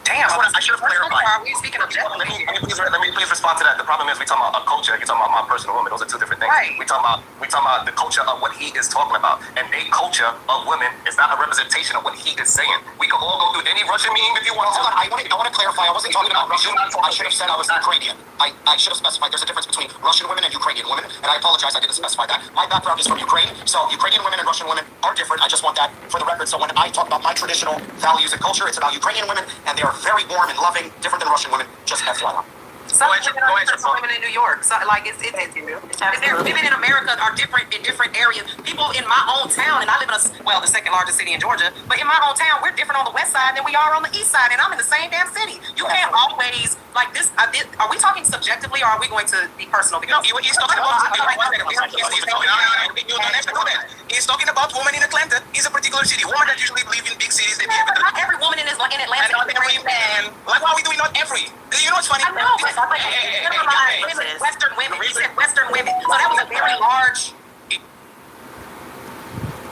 Damn. Damn, I should have clarified. Are we speaking objectively? Let me please respond to that. The problem is we talking about a culture. You're talking about my personal woman. Those are two different things. Right. We talking about the culture of what he is talking about, and a culture of women is not a representation of what he is saying. We can all go through any Russian meme if you want. Hold on, I want to clarify. I wasn't talking about Russian. I should have said I was Ukrainian. I should have specified there's a difference between Russian women and Ukrainian women, and I apologize, I didn't specify that. My background is from Ukraine, so Ukrainian women and Russian women are different. I just want that for the record. So when I talk about my traditional values and culture, it's about Ukrainian women, and they are very warm and loving, different than Russian women. Just FYI. Some women in New York, so like it's women in America are different in different areas. People in my own town, and I live in the second largest city in Georgia, but in my own town, we're different on the west side than we are on the east side, and I'm in the same damn city. You can't always like this. Are we talking subjectively, or are we going to be personal? Because He's talking about. He's talking about women in Atlanta. It's a particular city. Women that usually live in big cities. They behave not every woman in Atlanta. And not every man. Like, why are we doing not every? You know what's funny? I know, but Western women. He said Western women. So that was a very large.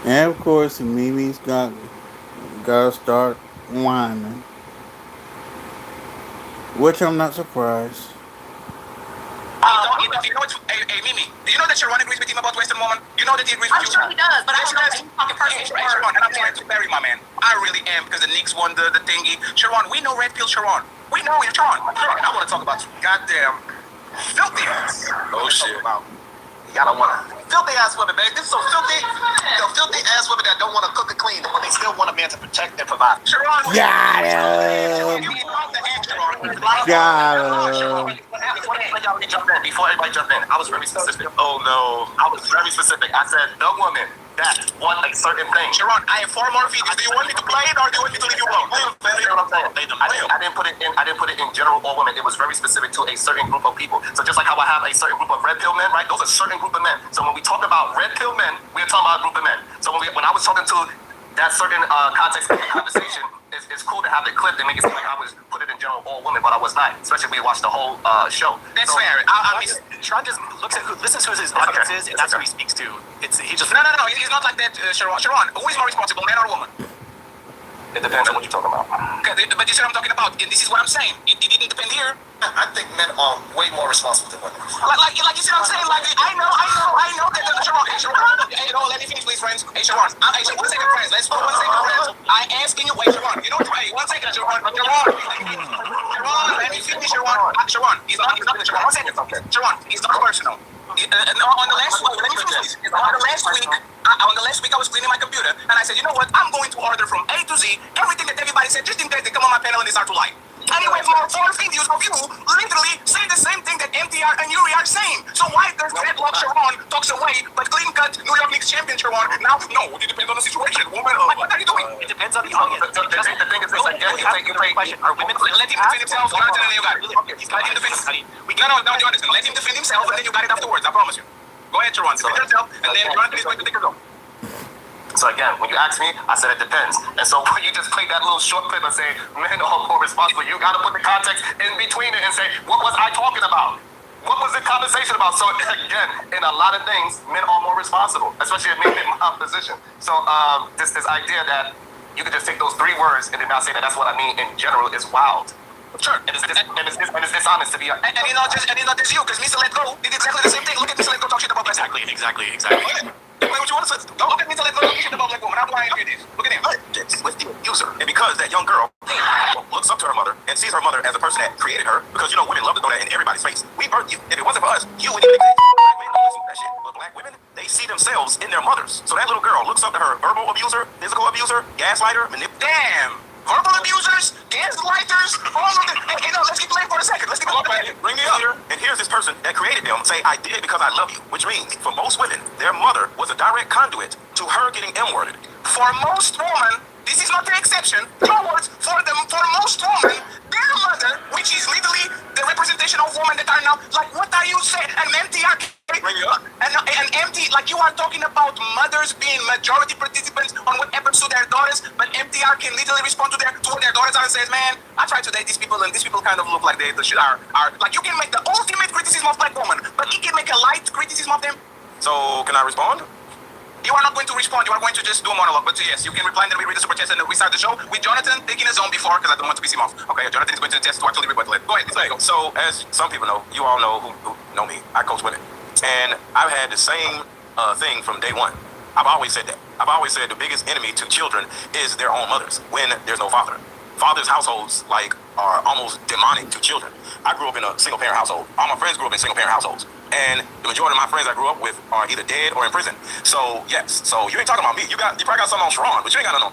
And of course, Mimi's gotta start whining, which I'm not surprised. Hey, Mimi, do you know that Sharon agrees with him about Western woman? You know that he agrees with you? I'm sure he does, but I don't know if he's talking personally. Sharon, and I'm trying to bury my man. I really am, because the Knicks won the thingy. Sharon, we know Red Pill Sharon. We know you, Sharon. I want to talk about goddamn filthy ass. Oh, shit. Y'all don't want to. Filthy ass women, man. This is so filthy. Filthy ass women that don't want to cook and clean, but they still want a man to protect and provide. Sharon, Got him. Before everybody jump in, I was very specific. Oh no. I was very specific. I said the woman that want a certain thing. Sharon, I have 4 more videos. Do you want me to play it or do you want me to leave you alone? You know what I'm saying? I didn't put it in general all women. It was very specific to a certain group of people. So just like how I have a certain group of red pill men, right? Those are certain group of men. So when we talk about red pill men, we're talking about a group of men. So when I was talking to that certain context of the conversation, it's cool to have it clipped and make it seem like I was put it in general all women, but I was not. Especially when we watched the whole show. That's fair. I mean, Sharon just looks at listens to who his audience is, and that's who he speaks to. He just no. He's not like that, Sharon. Sharon, who is more responsible, man or woman? It depends on what you're talking about. Okay, but you see what I'm talking about, and this is what I'm saying. It didn't depend here. I think men are way more responsible than women. Like you see what I'm saying? Like I know that Sharon. Hey, let me finish, please, friends. Hey, Sharon. Hey, 1 second, friends. Let's go 1 second, friends. I asking you. Wait, Sharon. You know what? Hey, 1 second, Sharon. Sharon, let me finish, Sharon. Sharon, he's not. Sharon, 1 second. Sharon, it's not personal. On the last week, let me finish this. On the last week, I was cleaning my computer, and I said, you know what? I'm going to order from A to Z everything that everybody said, just in case they come on my panel and they start to lie. Anyway, more 4 videos of you literally say the same thing that MTR and Yuri are saying. So why does Dreadlock Sharon talks away, but clean cut New York Knicks champion Sharon? Now, no, it depends on the situation. Woman, like, what are you doing? It depends on the audience. The thing is this, like, you play question. Are women? Let him defend himself. Jonathan, and then you got it. Let him defend himself. No, Jonathan. Let him defend himself, and then you got it afterwards. I promise you. Go ahead, Sharon. Defend yourself, and then Jonathan is going to take her own. So again, when you ask me, I said it depends. And so when you just play that little short clip and say, men are more responsible, you got to put the context in between it and say, what was I talking about? What was the conversation about? So again, in a lot of things, men are more responsible, especially men in my position. So this idea that you could just take those 3 words and then not say that that's what I mean in general is wild. Sure. And it's dishonest to be and it's not just you, because Mr. Let Go did exactly the same thing. Look at Mr. Let Go talk shit about black women. Exactly. Wait, what you want to say? Don't look at Mr. Let Go talk shit about black women. How do I hear this? Look at him. With the user. And because that young girl looks up to her mother and sees her mother as a person that created her, because, you know, women love to throw that in everybody's face. We birthed you. If it wasn't for us, you wouldn't even exist. Black men don't listen to that shit. But black women, they see themselves in their mothers. So that little girl looks up to her verbal abuser, physical abuser, gaslighter, Damn. Verbal abusers, gaslighters, all of them. Hey, no, let's keep playing for a second. Let's keep playing. Bring me up. And here's this person that created them say, I did because I love you. Which means, for most women, their mother was a direct conduit to her getting M-worded. For most women, this is not the exception. For most women, their mother, which is literally the representation of women that are now, like, what are you saying? And MTR, and MT, like, you are talking about mothers being majority participants on what happens to their daughters, but MTR can literally respond to what their daughters are and says, man, I tried to date these people, and these people kind of look like they are like, you can make the ultimate criticism of black women, but you can make a light criticism of them. So, can I respond? You are not going to respond. You are going to just do a monologue. But yes, you can reply and then we read the super chats and we start the show with Jonathan taking his own before because I don't want to piss him off. Okay, Jonathan is going to test to actually rebuttal it. Go ahead. So, as some people know, you all know who know me. I coach women, and I've had the same thing from day one. I've always said that. I've always said the biggest enemy to children is their own mothers when there's no father. Fathers' households are almost demonic to children. I grew up in a single parent household. All my friends grew up in single parent households. And the majority of my friends I grew up with are either dead or in prison. So yes, so you ain't talking about me. You probably got something on Sharon, but you ain't got no.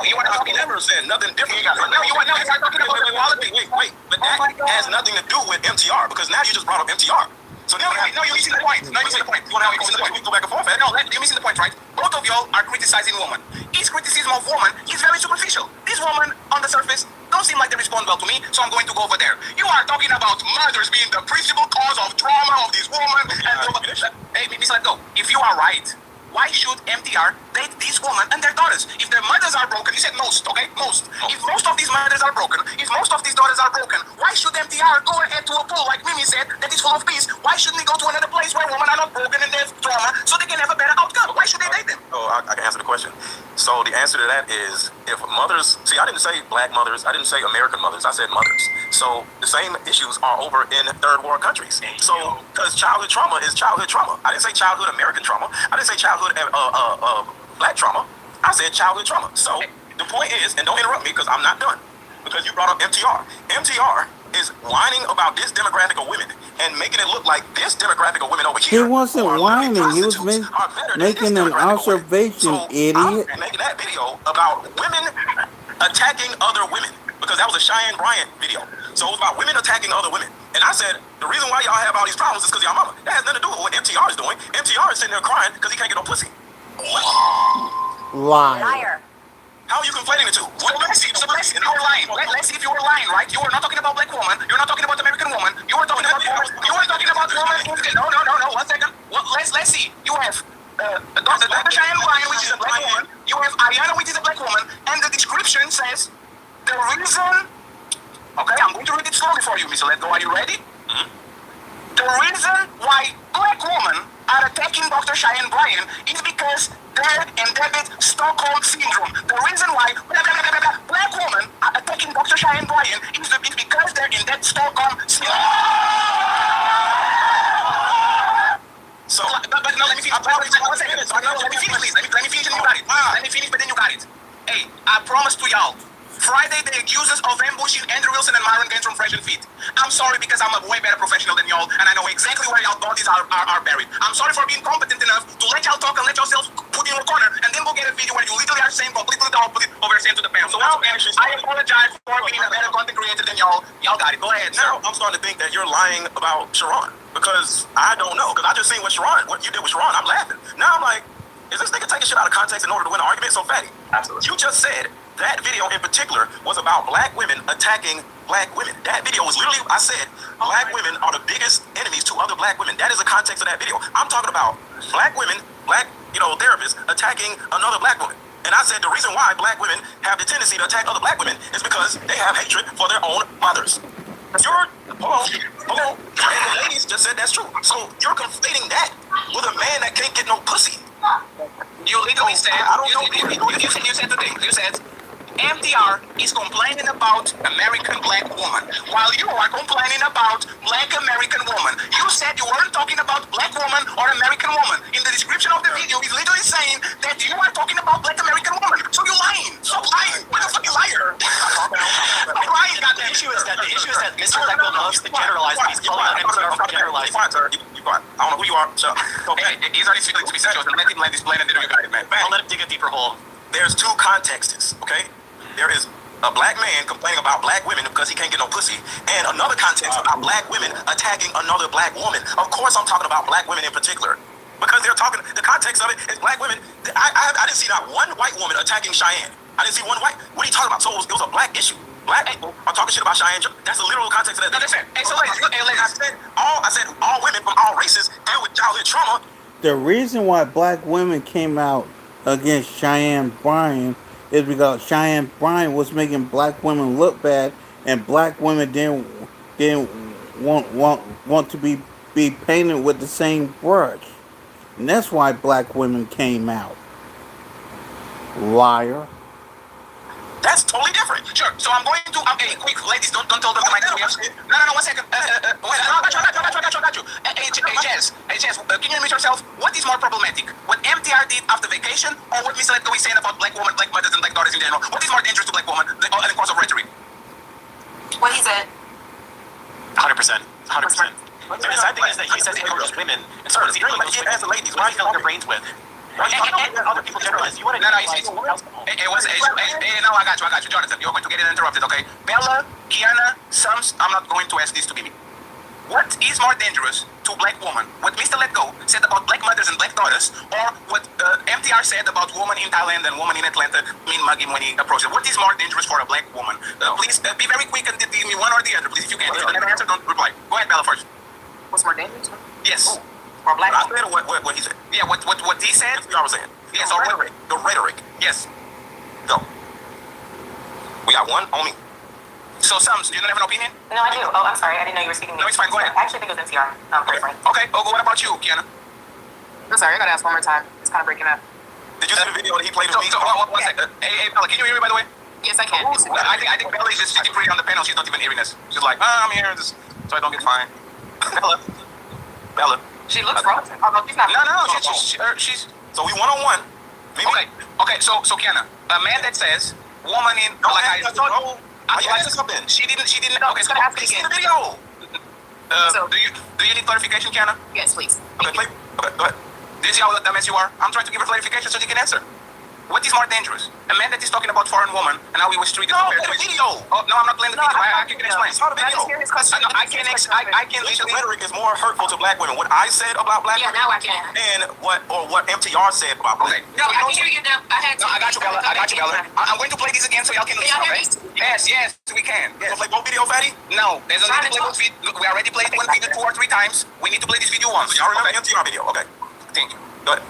You are talking. Never said nothing different. You are talking about equality. Wait. But that has nothing to do with MTR because now you just brought up MTR. So you're missing the point. No, you're missing the point. You want to go back and forth? No, you're missing the point, right? Both of y'all are criticizing woman. Each criticism of woman is very superficial. This woman on the surface don't seem like they respond well to me, so I'm going to go over there. You are talking about mothers being the principal cause of trauma of this woman. Hey, Miss Let Go. If you are right, why should MTR date these women and their daughters? If their mothers are broken, you said most, okay? Most. If most of these mothers are broken, if most of these daughters are broken, why should MTR go ahead to a pool, like Mimi said, that is full of peace? Why shouldn't they go to another place where women are not broken and they have trauma so they can have a better outcome? Why should they date them? Oh, I can answer the question. So the answer to that is if mothers, see, I didn't say black mothers, I didn't say American mothers, I said mothers. So the same issues are over in third world countries. So, because childhood trauma is childhood trauma. I didn't say childhood American trauma. I didn't say childhood black trauma. I said childhood trauma. So the point is, and don't interrupt me because I'm not done, because you brought up MTR. MTR is whining about this demographic of women and making it look like this demographic of women over here. He wasn't whining. He was making an observation, idiot. I'm making that video about women attacking other women because that was a Cheyenne Bryant video. So it was about women attacking other women. And I said, the reason why y'all have all these problems is because y'all mama. That has nothing to do with what MTR is doing. MTR is sitting there crying because he can't get no pussy. Liar. How are you conflating the two? So let's see if you were lying. Let's see if you were lying, right? You were not talking about black woman. You're not talking about American woman. You were talking about woman. You were talking about woman. No. 1 second. Well, let's see. You have Dr. Cheyenne Bryant, which is a black woman. You have Ariana, which is a black woman. And the description says the reason. Okay, I'm going to read it slowly for you, Mr. Let Go. Are you ready? Mm-hmm. The reason why black women are attacking Dr. Cheyenne Bryant is because they inhabit Stockholm Syndrome. The reason why black women are attacking Dr. Cheyenne Bryant is because they're in that Stockholm Syndrome. So, but no, let me finish. Let me finish, please. Let me finish and you got it. Let me finish, but then you got it. Hey, I promise to y'all, Friday they accuse us of ambushing Andrew Wilson and Myron Gaines from Fresh and Fit. I'm sorry because I'm a way better professional than y'all, and I know exactly where y'all bodies are buried. I'm sorry for being competent enough to let y'all talk and let yourselves put in a corner, and then we'll get a video where you literally are saying completely the opposite of what you're saying to the panel. So now, I apologize for being a better content creator than y'all. Y'all got it. Go ahead. Now I'm starting to think that you're lying about Sharon because I don't know, because I just seen what you did with Sharon. I'm laughing. Now I'm like, is this nigga taking shit out of context in order to win an argument? So fatty. Absolutely. You just said that video in particular was about black women attacking black women. That video was literally, I said, black women are the biggest enemies to other black women. That is the context of that video. I'm talking about black women, therapists attacking another black woman. And I said the reason why black women have the tendency to attack other black women is because they have hatred for their own mothers. Hold on. And the ladies just said that's true. So you're conflating that with a man that can't get no pussy. You legally said, you said today, you said, MTR is complaining about American black woman, while you are complaining about black American woman. You said you weren't talking about black woman or American woman. In the description of the video, it's literally saying that you are talking about black American woman. So you're lying. Stop lying. What the fuck, you liar? I'm lying. The issue is that Mr. Lecco loves to generalize. He's calling out MTR for generalizing. Fine, sir. You fine. I don't know who you are. Shut up. Okay. He's already feeling to be serious. Let him land this plane and then you got it, man. I'll let him dig a deeper hole. There's two contexts, okay? There is a black man complaining about black women because he can't get no pussy, and another context about black women attacking another black woman. Of course, I'm talking about black women in particular because they're talking. The context of it is black women. I didn't see not one white woman attacking Cheyenne. I didn't see one white. What are you talking about? So it was a black issue. Black people are talking shit about Cheyenne. That's the literal context of that. No, listen. Hey, so ladies, I said all women from all races deal with childhood trauma. The reason why black women came out against Cheyenne Bryant is because Cheyenne Bryant was making black women look bad, and black women didn't want to be painted with the same brush. And that's why black women came out. Liar. That's totally different. Sure. So I'm going to. Hey, quick, ladies, don't tell them the mic. No, 1 second. Wait, I got you. Hey, Jazz, can you admit yourself? What is more problematic? What MTR did after vacation, or what Mr. Letko is saying about black women, black mothers, and black daughters in general? What is more dangerous to black women in the course of rhetoric? What he said. 100%. 100%. The sad thing is that he says he encourages women. And so does he really? He has the ladies. Why are you filling their brains with? Why are you talking about other people generalize? You want to no, I got you, Jonathan. You're going to get it interrupted, okay? Bella, Kiana, Sams, I'm not going to ask this to be me. What is more dangerous to black women? What Mr. Letgo said about black mothers and black daughters, or what MTR said about women in Thailand and women in Atlanta, Min Magim when he approached it? What is more dangerous for a black woman? Please be very quick and give me one or the other, please, if you can. If you don't have an answer, don't reply. Go ahead, Bella, first. What's more dangerous? Yes. Ooh. Or black I said what he said. Yeah, what he said. That's what I was saying. Yes, or rhetoric. The rhetoric. Yes. Go. We got one on me. So, Sams, you don't have an opinion? No, I do. Oh, I'm sorry. I didn't know you were speaking. No, it's fine. Go ahead. I actually think it was NCR. Okay. Oh, what about you, Kiana? I'm sorry, I gotta ask one more time. It's kind of breaking up. Did you see the video that he played with me? One second. Hey, Bella, can you hear me, by the way? Yes, I can. I think Bella is just sitting pretty on the panel. She's not even hearing us. She's like, I'm here just so I don't get fined. Bella. She looks wrong. Oh, no, she's not. No, she's. So we one-on-one. Okay. So Kiana, a man that says woman in She didn't. No, okay, it's gonna happen please again. see the video. So, do you need clarification, Kiana? Yes, please. Okay, go ahead. Do you see how dumbass you are? I'm trying to give her clarification so she can answer. What is more dangerous? A man that is talking about foreign woman and how he was treated. No, the video. Oh, no, I'm not playing the video. I can explain. It's not a video. I can listen. Rhetoric is more hurtful to black women. What I said about black women. Yeah, now I can. And what MTR said about black women. No, I can hear you now. I got you, Bella. I'm going to play these again so y'all can listen, okay? Yes, we can. Yes. Play both videos, Fatty? No, there's a need to play both videos. We already played one video 2 or 3 times. We need to play this video once. So y'all remember MTR video? Okay. Thank you. Go ahead.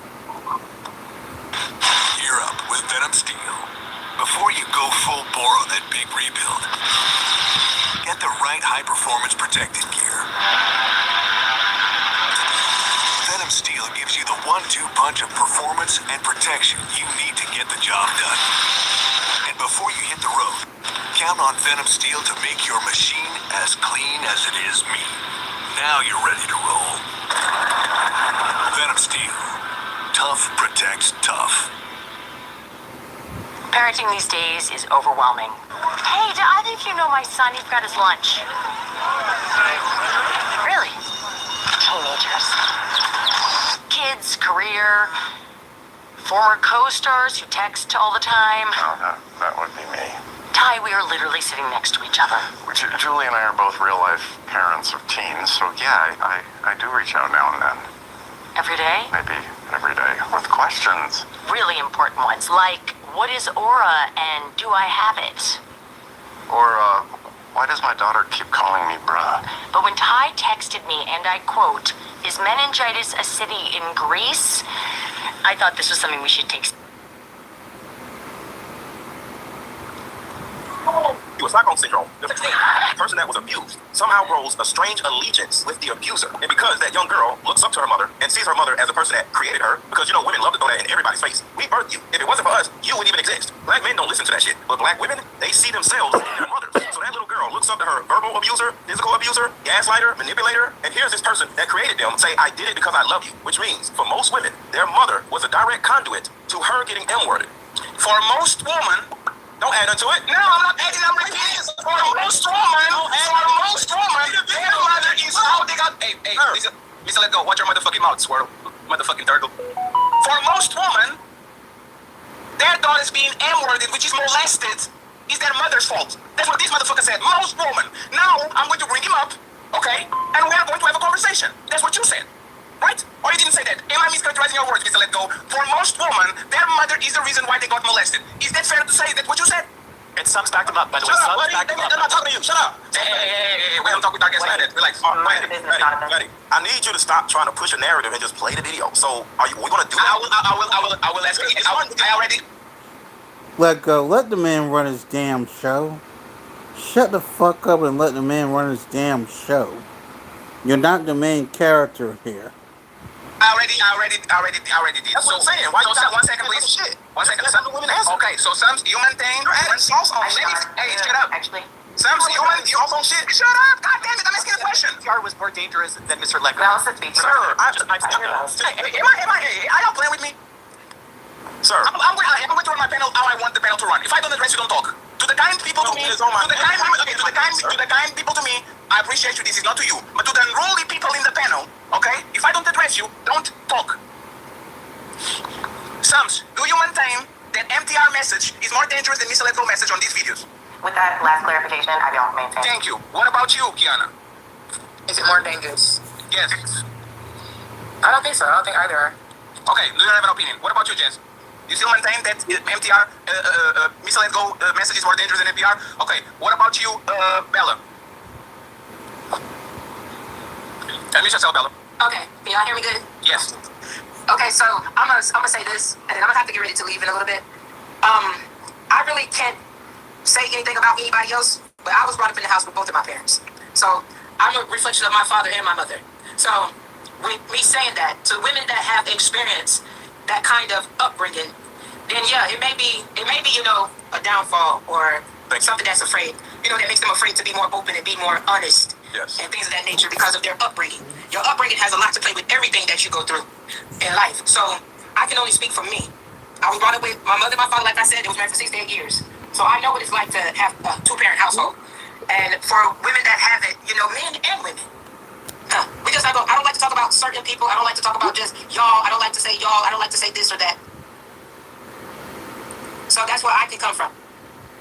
Gear up with Venom Steel. Before you go full bore on that big rebuild, get the right high-performance protective gear. Venom Steel gives you the 1-2 punch of performance and protection you need to get the job done. And before you hit the road, count on Venom Steel to make your machine as clean as it is mean. Now you're ready to roll. Venom Steel. Tough protects tough. Parenting these days is overwhelming. Hey, do either of you know my son? He forgot his lunch. Really? Teenagers. Kids, career, former co-stars who text all the time. Oh, that would be me. Ty, we are literally sitting next to each other. Julie and I are both real-life parents of teens, so yeah, I do reach out now and then. Every day? Maybe every day, with questions. Really important ones, like, what is aura and do I have it? Or, why does my daughter keep calling me bruh? But when Ty texted me, and I quote, "Is meningitis a city in Greece?" I thought this was something we should take. It was Stockholm Syndrome. The person that was abused somehow grows a strange allegiance with the abuser. And because that young girl looks up to her mother and sees her mother as a person that created her, because you know women love to throw that in everybody's face. We birthed you. If it wasn't for us, you wouldn't even exist. Black men don't listen to that shit. But black women, they see themselves in their mothers. So that little girl looks up to her verbal abuser, physical abuser, gaslighter, manipulator, and here's this person that created them say, I did it because I love you. Which means, for most women, their mother was a direct conduit to her getting M-worded. For most women, don't add unto it. No, I'm not adding. I'm repeating. For most women, their mother is how they got. Hey, Mr. Let go. Watch your motherfucking mouth, Swirl. Motherfucking turtle. For most women, their daughter's being M-worded, which is molested, is their mother's fault. That's what this motherfucker said. Most women. Now, I'm going to bring him up, okay? And we are going to have a conversation. That's what you said. Right? Or you didn't say that? Am I mischaracterizing your words, Mr. Let Go? For most women, their mother is the reason why they got molested. Is that fair to say? That's what you said? And Sums backed him up, by the way. Shut up, buddy. I'm not talking to you. Shut up. Hey, we don't talk with our guests like that. Relax. Ready. I need you to stop trying to push a narrative and just play the video. So, we're going to do that? I will ask you. I already... Let go. Let the man run his damn show. Shut the fuck up and let the man run his damn show. You're not the main character here. I already did. That's what I'm saying. Why you so gotta- 1 second, please. Shit. 1 second. Let the women answer. Okay, so Sams, you maintain. Hey, shut up. Actually, Sams, you also shit. Shut up. God damn it, I'm asking a question. MTR was more dangerous than Mr. Lecco. Val said speak. Sir, Are y'all playing with me? Sir. I'm going to run my panel how I want the panel to run. If I don't address you, don't talk. To the kind people to me, to the kind people to me, I appreciate you. This is not to you, but to the unruly people in the panel, okay? If I don't address you, don't talk. Sams, do you maintain that MTR message is more dangerous than Miss Electro message on these videos? With that last clarification, I don't maintain. Thank you. What about you, Kiana? Is it more dangerous? Yes. I don't think so. I don't think either are. Okay, you don't have an opinion. What about you, Jess? You still maintain that MTR, Miss Let's Go message is more dangerous than MTR? Okay, what about you, Bella? Unmute yourself, Bella. Okay, can y'all hear me good? Yes. Okay, so I'm gonna say this, and then I'm gonna have to get ready to leave in a little bit. I really can't say anything about anybody else, but I was brought up in the house with both of my parents, so I'm a reflection of my father and my mother. So, with me saying that to women that have experienced that kind of upbringing, then yeah, it may be a downfall or something that's afraid, that makes them afraid to be more open and be more honest. Yes. And things of that nature because of their upbringing. Your upbringing has a lot to play with everything that you go through in life. So I can only speak for me. I was brought up with my mother and my father, like I said, it was married for 6 to 8 years. So I know what it's like to have a 2-parent household. And for women that have it, men and women. We just I don't like to talk about certain people. I don't like to talk about just y'all. I don't like to say y'all. I don't like to say this or that. So that's where I can come from.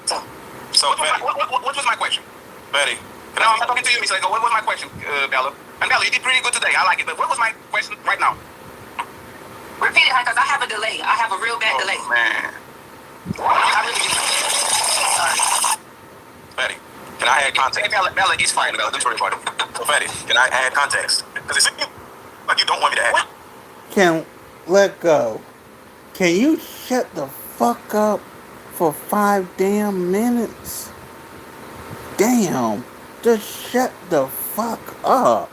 So what was my question? Betty. No, I'm not talking to you, Miss Lego. What was my question, Bella? And Bella, you did pretty good today. I like it. But what was my question right now? Repeat it, because I have a delay. I have a real bad delay. Man. I really do. Sorry. Betty, can I add context? Hey, Bella, it's fine. Bella, don't worry about it. So, Betty, can I add context? Because it seems like you don't want me to add. Can let go. Can you shut the fuck up for 5 damn minutes? Damn. Just shut the fuck up.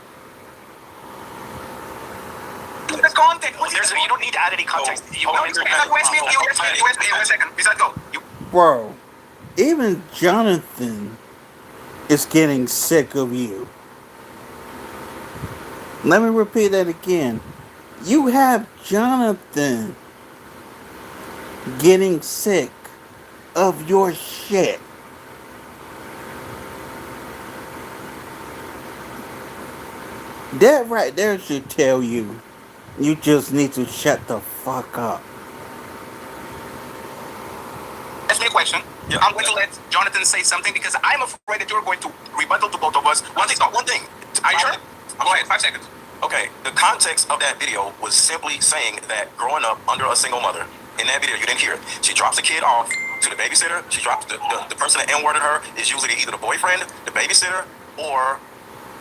The context. You don't need to add any context. You One second. Besides, go. Bro, even Jonathan is getting sick of you. Let me repeat that again. You have Jonathan getting sick of your shit. That right there should tell you just need to shut the fuck up. Ask me a question. Yeah. I'm going to let Jonathan say something because I'm afraid that you're going to rebuttal to both of us. One thing. Are you sure? Go ahead, 5 seconds. Okay, the context of that video was simply saying that growing up under a single mother, in that video, you didn't hear it. She drops the kid off to the babysitter. She drops the person that N-worded her is usually either the boyfriend, the babysitter, or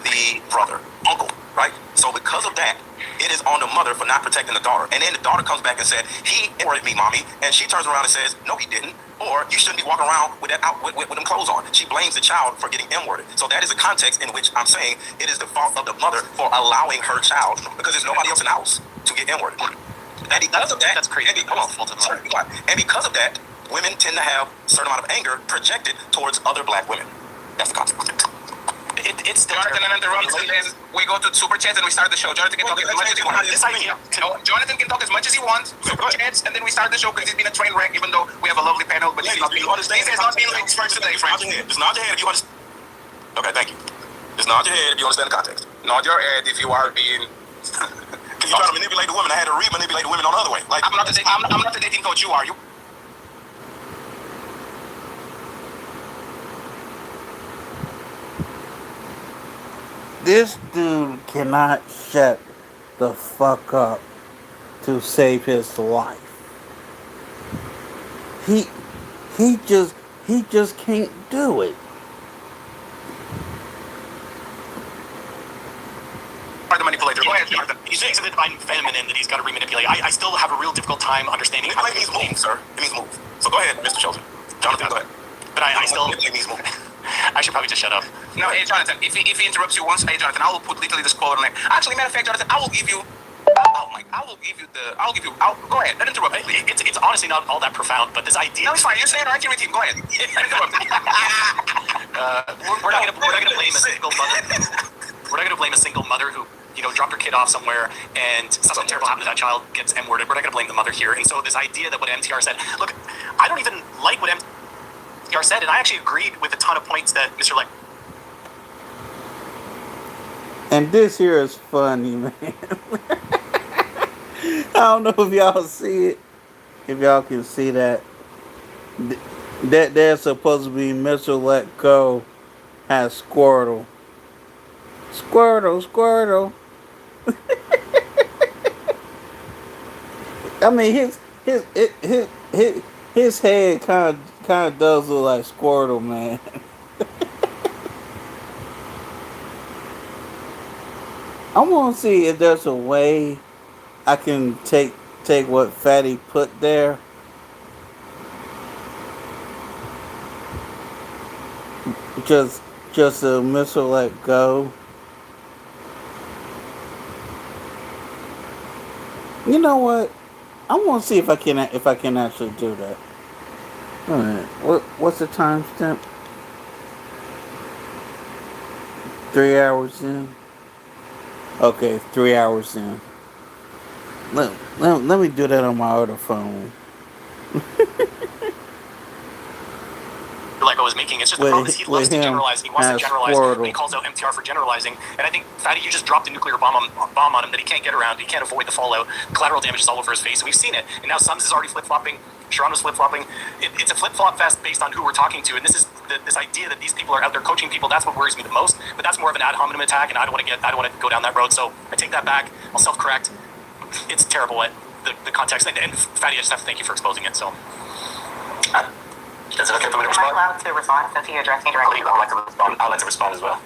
the brother, uncle, right? So because of that, it is on the mother for not protecting the daughter. And then the daughter comes back and said, he N-worded me, mommy. And she turns around and says, no, he didn't. Or you shouldn't be walking around with that with them clothes on. She blames the child for getting N-worded. So that is a context in which I'm saying it is the fault of the mother for allowing her child, because there's nobody else in the house, to get N-worded. And because of that, that's crazy. And because of that, women tend to have a certain amount of anger projected towards other black women. That's the consequence. It's Jonathan interrupts, and then we go to super chats and we start the show. Jonathan can talk as much as he wants. Jonathan can talk as much as he wants. Super chats, and then we start the show because it's been a train wreck. Even though we have a lovely panel, but this has not been like first today, friends. Just nod your head if you understand. Okay, thank you. Just nod your head if you understand the context. Nod your head if you are being. Because you're trying to manipulate the women. I had to re-manipulate the women on the other way. Like I'm not the dating coach. You are you? This dude cannot shut the fuck up to save his life. He just can't do it. The manipulator. Go ahead, Jonathan. He thinks of it by feminine that he's got to remanipulate. I still have a real difficult time understanding. Manipulate means move, sir. It means move. So go ahead, Mr. Chilton. Jonathan, go ahead. But I still. Manipulate means move. I should probably just shut up. No, hey, Jonathan, if he interrupts you once, hey, Jonathan, I will put literally this quote on it. Actually, matter of fact, Jonathan, I will give you. Oh my fine. I'll give you. Go ahead. Don't interrupt. It's honestly not all that profound, but this idea. No, it's fine. You're saying right here with him. Go ahead. Don't interrupt. We're not gonna blame a single mother. We're not gonna blame a single mother who, you know, dropped her kid off somewhere and something terrible happened to that child, gets M-worded. We're not gonna blame the mother here. And so this idea that what MTR said, look, I don't even like what MTR said, and I actually agreed with a ton of points that Mr. Leck. And this here is funny, man. I don't know if y'all see it. If y'all can see that. That they're supposed to be Mr. Let Go has Squirtle. Squirtle. I mean, his head kind of does look like Squirtle, man. I want to see if there's a way I can take what Fatty put there. Just a missile let go. You know what? I want to see if I can actually do that. All right. What's the timestamp? 3 hours in. Okay, 3 hours in. Let me do that on my other phone. Like I was making, it's just the problem is he loves to generalize. He wants to generalize. But he calls out MTR for generalizing. And I think, Fatty, you just dropped a nuclear bomb on him that he can't get around. He can't avoid the fallout. Collateral damage is all over his face. And we've seen it. And now Sums is already flip-flopping. Sharon was flip-flopping. It's a flip-flop fest based on who we're talking to. And this is this idea that these people are out there coaching people. That's what worries me the most. But that's more of an ad hominem attack, and I don't want to go down that road. So I take that back. I'll self-correct. It's terrible at the context. And Fatty, I just have to thank you for exposing it. So. Is it okay for me to respond? Am I allowed to respond since he addressed me directly? I'd like to respond as well.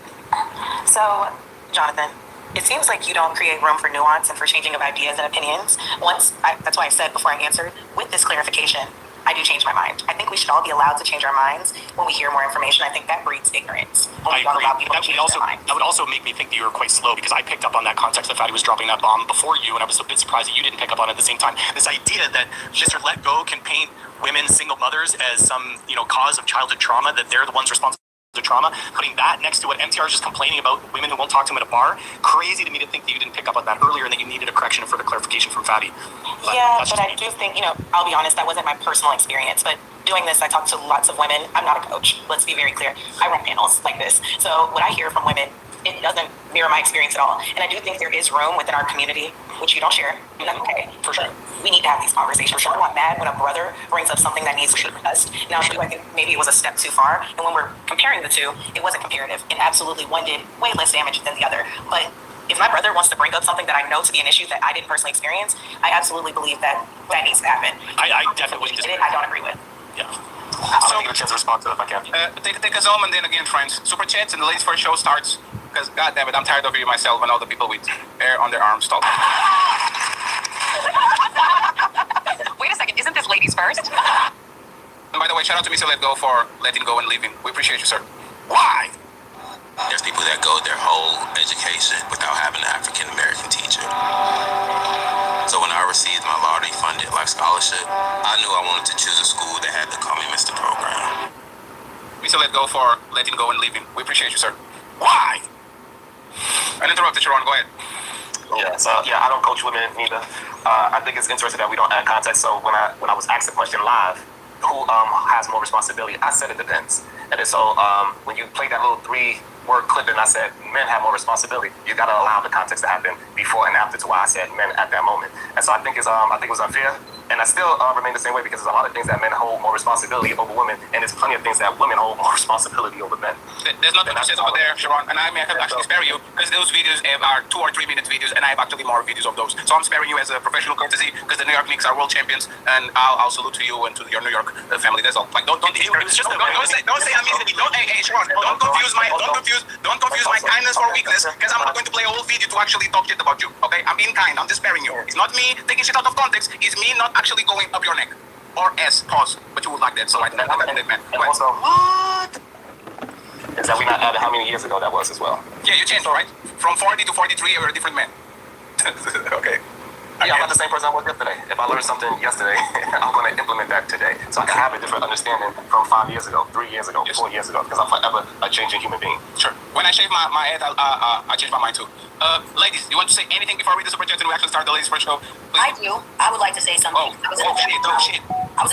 So, Jonathan, it seems like you don't create room for nuance and for changing of ideas and opinions. That's why I said before I answered, with this clarification, I do change my mind. I think we should all be allowed to change our minds when we hear more information. I think that breeds ignorance. I agree. That would also make me think that you were quite slow, because I picked up on that context that Fatty was dropping that bomb before you, and I was a bit surprised that you didn't pick up on it at the same time. This idea that Mr. Let Go can paint women, single mothers, as some, you know, cause of childhood trauma, that they're the ones responsible for trauma, putting that next to what MTR is just complaining about women who won't talk to him at a bar, crazy to me to think that you didn't pick up on that earlier and that you needed a correction and further clarification from Fatty. But I do think, I'll be honest, that wasn't my personal experience, but doing this, I talk to lots of women. I'm not a coach, let's be very clear. I run panels like this. So what I hear from women, it doesn't mirror my experience at all. And I do think there is room within our community, which you don't share. And that's okay. For sure. We need to have these conversations. I'm not mad when a brother brings up something that needs to be addressed. Now, I think maybe it was a step too far. And when we're comparing the two, it wasn't comparative. And absolutely one did way less damage than the other. But if my brother wants to bring up something that I know to be an issue that I didn't personally experience, I absolutely believe that needs to happen. I definitely wouldn't disagree. I don't agree with. Yeah. I'm going to give a chance to respond to it if I can. Take us home, and then again, friends. Super chats and the ladies first show starts. Because, goddammit, I'm tired of you myself and all the people with hair on their arms. Stop. Wait a second, isn't this ladies first? And by the way, shout out to Mr. Let Go for letting go and leaving. We appreciate you, sir. Why? There's people that go their whole education without having an African American teacher. So when I received my lottery funded life scholarship, I knew I wanted to choose a school that had the Call Me Mr. program. Mr. Let Go for letting go and leaving. We appreciate you, sir. Why? Uninterrupted, Sharon. Go ahead. Yeah, I don't coach women neither. I think it's interesting that we don't add context. So when I was asked the question live, who has more responsibility? I said it depends. And then so when you play that little 3-word clip, and I said men have more responsibility, you got to allow the context to happen before and after to why I said men at that moment. And so I think it was unfair. And I still remain the same way because there's a lot of things that men hold more responsibility over women, and there's plenty of things that women hold more responsibility over men. There's nothing to say over there, Sharon, and I may have actually spare you because those videos are 2 or 3 minute videos, and I have actually more videos of those. So I'm sparing you as a professional courtesy because the New York Knicks are world champions, and I'll salute to you and to your New York family. That's all. Like don't say I'm easy. Hey Sharon, don't confuse my kindness for weakness because I'm not going to play a whole video to actually talk shit about you. Okay, I'm being kind. I'm just sparing you. It's not me taking shit out of context. It's me not actually going up your neck or pause, but you would like that. So I that man. Also, what? Is that we not added how many years ago that was as well? Yeah, you changed, all right? From 40 to 43, you're a different man. Okay. Yeah, I'm not the same person I was yesterday. If I learned something yesterday, I'm going to implement that today. So I can have a different understanding from 5 years ago, 3 years ago, 4 years ago, because I'm forever a changing human being. Sure. When I shave my head, I change my mind too. Ladies, you want to say anything before we do the super chat and we actually start the ladies first show? Please. I do. I would like to say something. I was in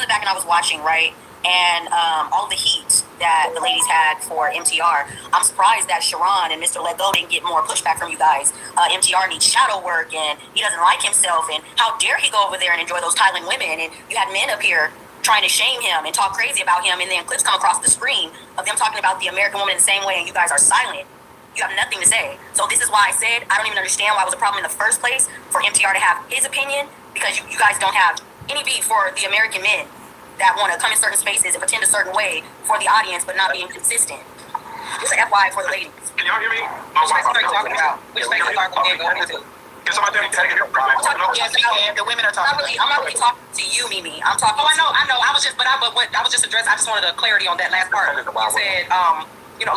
the back and I was watching, right? And all the heat that the ladies had for MTR. I'm surprised that Sharon and Mr. Let Go didn't get more pushback from you guys. MTR needs shadow work and he doesn't like himself. And how dare he go over there and enjoy those Thailand women? And you had men up here trying to shame him and talk crazy about him. And then clips come across the screen of them talking about the American woman in the same way. And you guys are silent. You have nothing to say. So this is why I said I don't even understand why it was a problem in the first place for MTR to have his opinion, because you guys don't have any beef for the American men that want to come in certain spaces and pretend a certain way for the audience, but not being consistent. Just an FYI for the ladies. Can y'all hear me? Which space are you talking about? Which space are you going into? Can somebody tell me? The women are talking. I'm not really talking to you, Mimi. I'm talking. Oh, I know. I was just addressing. I just wanted a clarity on that last part. You said,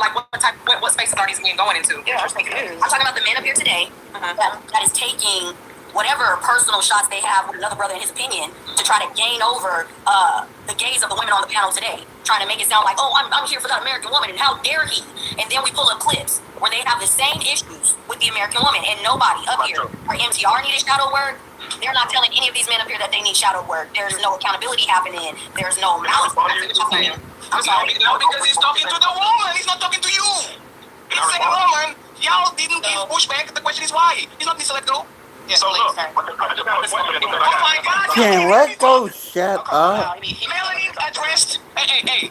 like what spaces are these men going into? Yeah, I'm talking about the men up here today that is taking whatever personal shots they have with another brother in his opinion to try to gain over the gaze of the women on the panel today, trying to make it sound like, oh, I'm here for that American woman, and how dare he? And then we pull up clips where they have the same issues with the American woman, and nobody up here for MTR needed shadow work. They're not telling any of these men up here that they need shadow work. There's no accountability happening. There's no malice. I'm sorry. No, because he's talking to the woman. He's not talking to you. He's saying, woman, y'all didn't give pushback. The question is why. He's not Mr. Let Go. Yeah, so look, oh my God! Can Let Go shut up? Melanie addressed. Hey.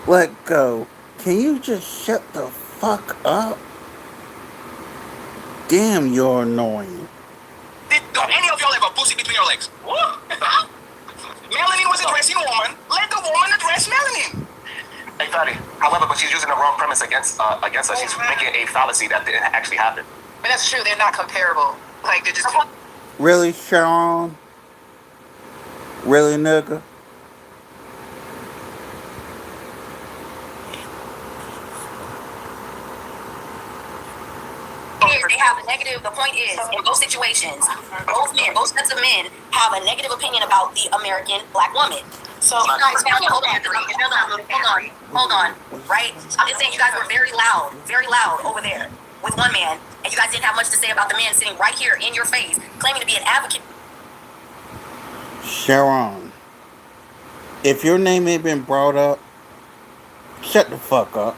Let Go. Can you just shut the fuck up? Damn, you're annoying. Did any of y'all have a pussy between your legs? What? Melanie was addressing a woman. Let the woman address Melanie. Hey, Fatty. However, but she's using the wrong premise against us. She's making a fallacy that didn't actually happen. But that's true. They're not comparable. Like they're just. Really, Sharon? Really, nigga? They have a negative. The point is, in both situations, both sets of men have a negative opinion about the American black woman. So, hold on, right? I'm just saying you guys were very loud over there with one man, and you guys didn't have much to say about the man sitting right here in your face, claiming to be an advocate. Sharon, if your name ain't been brought up, shut the fuck up.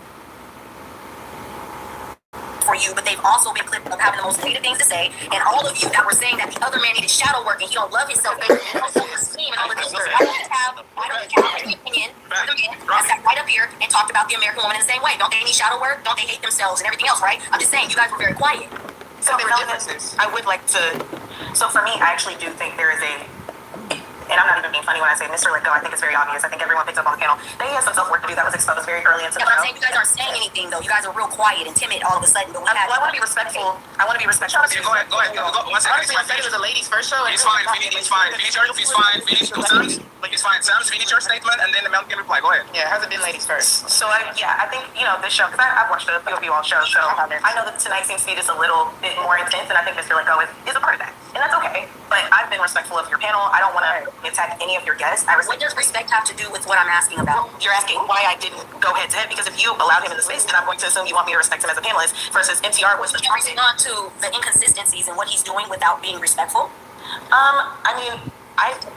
For you, but they've also been clipped of having the most negative things to say, and all of you that were saying that the other man needed shadow work and he don't love himself, and self-esteem and all of this stuff. I don't have any opinion of the men that sat right up here and talked about the American woman in the same way. Don't they need shadow work? Don't they hate themselves and everything else, right? I'm just saying, you guys were very quiet. So there are differences. I would like to. So for me, I actually do think there is a. And I'm not even being funny when I say Mr. Let Go. I think it's very obvious. I think everyone picks up on the panel that he has some self-work to do that was exposed very early into the show. show. I'm saying you guys aren't saying anything, though. You guys are real quiet and timid all of a sudden. But I want to be respectful. Go ahead. Go. One second. Honestly, I said it was a ladies' first show. It's fine. Finish your statement, and then the man can reply. Go ahead. Yeah, it hasn't been ladies first. So I think this show, because I've watched a few of you all shows, so I know that tonight seems to be just a little bit more intense, and I think Mr. Let Go is a part of that, and that's okay. But I've been respectful of your panel. I don't want to attack any of your guests. What does respect have to do with what I'm asking about? You're asking why I didn't go head to head, because if you allowed him in the space, then I'm going to assume you want me to respect him as a panelist. Versus MTR was the choosing on to the inconsistencies in what he's doing without being respectful.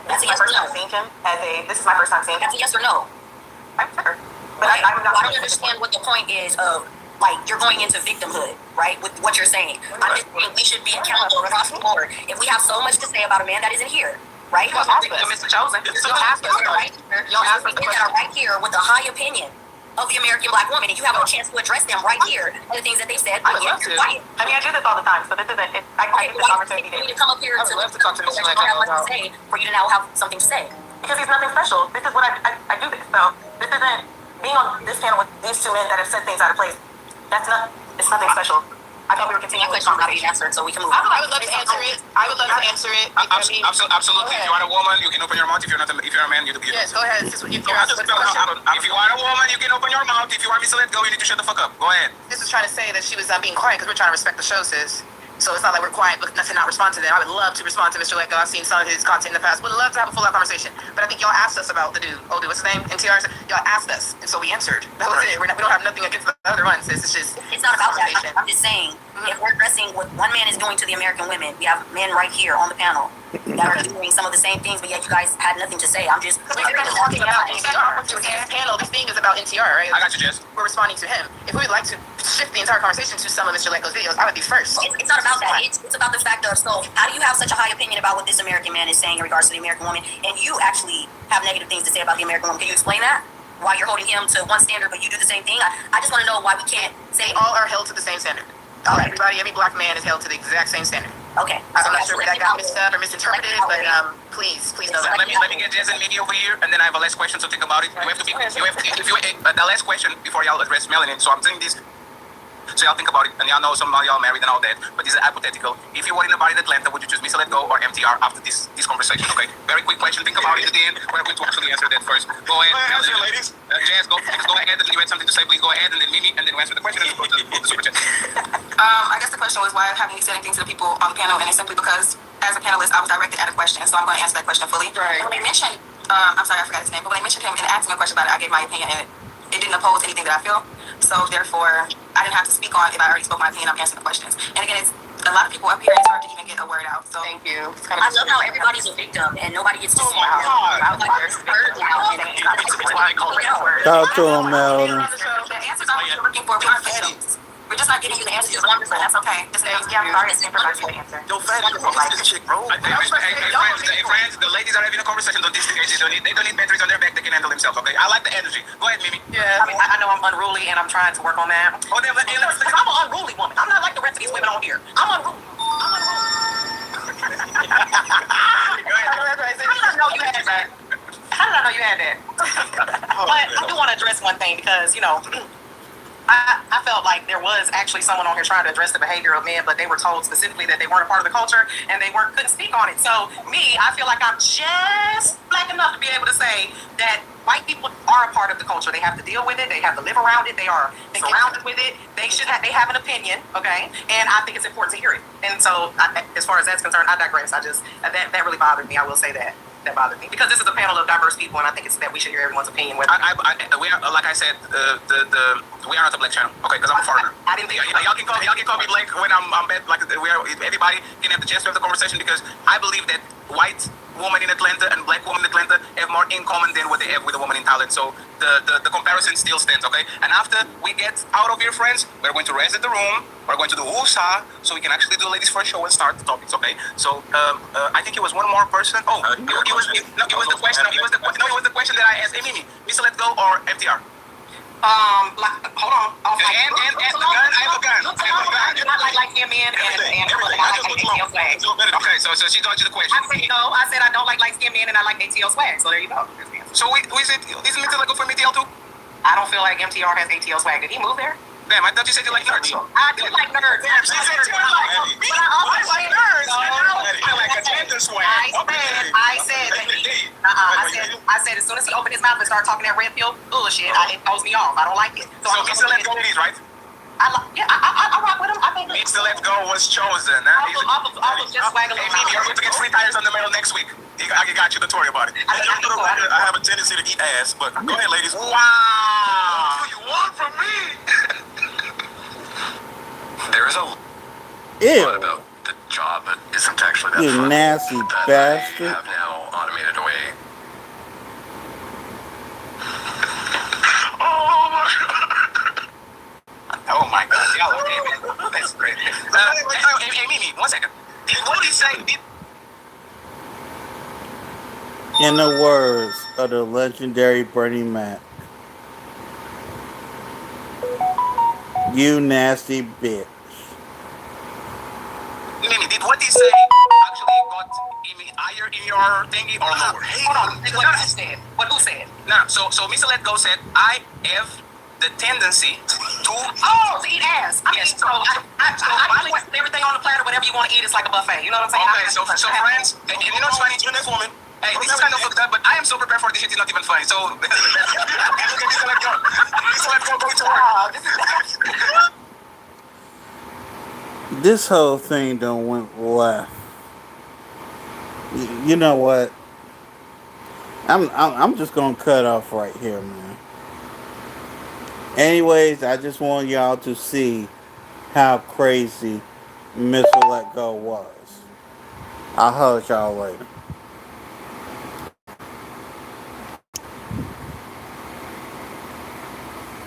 This is my first time seeing him this is my first time seeing him. That's a yes or no? I'm sure. But I'm not. I don't understand what the point is of, like, you're going into victimhood, right, with what you're saying. I'm just saying we should be accountable across the board. If we have so much to say about a man that isn't here, right? You'll ask us. Mr. Chosen. You'll ask us. You'll ask us that are right here with a high opinion of the American black woman, and you have a chance to address them right here and the things that they said. I would love to. I do this all the time, so this isn't. I take this opportunity for you to come up here to talk to Mr. Let Go about. For you to now have something to say. Because he's nothing special. This is what I do this. So this isn't being on this panel with these two men that have said things out of place. It's nothing special. I thought we were continuing with conversation, so we can move. I would love to answer it. Absolutely. If you want a woman, you can open your mouth. If you're a man, you do. Yes, go ahead. If you want a woman, you can open your mouth. If you want me to let go, you need to shut the fuck up. Go ahead. This is trying to say that she was being quiet because we're trying to respect the show, sis. So it's not like we're quiet but to not respond to them. I would love to respond to Mr. Let Go. I've seen some of his content in the past. Would love to have a full-out conversation. But I think y'all asked us about the dude. Oh, dude, what's his name? NTR. Y'all asked us, and so we answered. That was it. We don't have nothing against the other ones. It's just It's not about that. I'm just saying, if we're addressing what one man is doing to the American women, we have men right here on the panel that are doing some of the same things, but yet you guys had nothing to say. I'm just we're talking about NTR. This panel, this thing is about NTR, right? I got you, Jess. We're responding to him. If we would like to shift the entire conversation to some of Mr. Let Go's videos, I would be first. It's not about that. It's about the fact of, so how do you have such a high opinion about what this American man is saying in regards to the American woman, and you actually have negative things to say about the American woman? Can you explain that? Why you're holding him to one standard, but you do the same thing? I just want to know why we can't say all are held to the same standard. Everybody, every black man is held to the exact same standard. Okay. I'm not sure where that got mixed up or misinterpreted, but please know that. Let me get Jess and Mimi over here, and then I have a last question. So think about it. You have to be. The last question before y'all address Melanin. So I'm saying this. So y'all think about it, and y'all know some of y'all married and all that, but this is hypothetical. If you were in a bar in Atlanta, would you choose Mr. Let Go or MTR after this conversation? Okay, very quick question. Think about it at the end. We're going to actually answer that first. Go ahead, answer, ladies. Jazz, go ahead. And you had something to say, please go ahead, and then Mimi, and then we'll answer the question and we'll go to the super chat. I guess the question was, why haven't you said anything to the people on the panel? And it's simply because, as a panelist, I was directed at a question, so I'm going to answer that question fully. Right. When they mentioned, I'm sorry, I forgot his name, but when they mentioned him and asked me a question about it, I gave my opinion, and it didn't oppose anything that I feel. So therefore, I didn't have to speak on it if I already spoke my opinion. I'm answering the questions. And again, it's a lot of people up here. It's hard to even get a word out. So thank you. I love how everybody's a victim and nobody gets to see my God. out. Like there's hurt now. Talk to him, Melvin. The answers I was looking for, we're just not getting you the answers. It's wonderful. That's okay. Just yeah, I'm sorry. It's wonderful answer. Yo, fat, you like this chick, bro. Hey, friends, the ladies are having a conversation. Don't disengage. They don't need batteries on their back. They can handle themselves, okay? I like the energy. Go ahead, Mimi. Yeah, I mean, I know I'm unruly and I'm trying to work on that. Oh, then, I'm an unruly woman. I'm not like the rest of these women on here. I'm unruly. How did I know you had that? But I do want to address one thing because, you know, I felt like there was actually someone on here trying to address the behavior of men, but they were told specifically that they weren't a part of the culture and they couldn't speak on it. So me, I feel like I'm just black enough to be able to say that white people are a part of the culture. They have to deal with it. They have to live around it. They are surrounded with it. They have an opinion, okay? And I think it's important to hear it. And so, as far as that's concerned, I digress. That really bothered me. I will say that. That bothered me because this is a panel of diverse people, and I think it's that we should hear everyone's opinion. We are, like I said, we are not a black channel, okay? Because I'm a foreigner. I didn't think y'all can call me black when I'm bad. Like everybody can have the chance to have the conversation because I believe that white woman in Atlanta and black woman in Atlanta have more in common than what they have with a woman in Thailand. So the comparison still stands, okay? And after we get out of here, friends, we're going to reset the room. We're going to do Wusa so we can actually do ladies first show and start the topics, okay? So I think it was one more person. Oh, it was the question. It was the question that I asked. Hey, Mimi, Mr. Let Go or MTR? Hold on. And I have a gun. I like him in and I like ATL swag. Okay, so she got you the question. I said I don't like light-skinned men and I like ATL swag. So there you go. So isn't Mr. Let Go from ATL too? I don't feel like MTR has ATL swag. Did he move there? Damn, I thought you said you like nerds. I do like nerds. She said you like me. But I also like nerds. I like a gender swag. I said as soon as he opened his mouth and started talking that red pill bullshit, it throws me off. I don't like it. So Mr. Let Go is right? I rock with him. I think Mr. Let Go was chosen. Off of just swag a little. Maybe you're going to get free tires on the mail next week. I got you. Don't worry about it. I have a tendency to eat ass, but go ahead, ladies. Wow. What do you want from me? There is a lot about the job that isn't actually that you fun. nasty that bastard. I have now automated away. Oh my God. Y'all okay, man. That's great. Hey, Mimi, 1 second. What did he say? In the words of the legendary Bernie Mac, you nasty bitch. Mimi, did what he say actually got higher in your thingy or lower? Hold on. What who said? What who said? No, so Mr. Let Go said, I have the tendency to eat ass. Yes. So I put everything on the platter. Whatever you want to eat, it's like a buffet. You know what I'm saying? Okay, so friends, and you know what's funny? You're next woman. Hey, this is kind of fucked up, but I am so prepared for this shit. It's not even funny. So look at Mr. Let Go. Mr. Let Go going to work. This whole thing done went left. You know what? I'm just gonna cut off right here, man. Anyways, I just want y'all to see how crazy Mr. Let Go was. I'll holler at y'all later.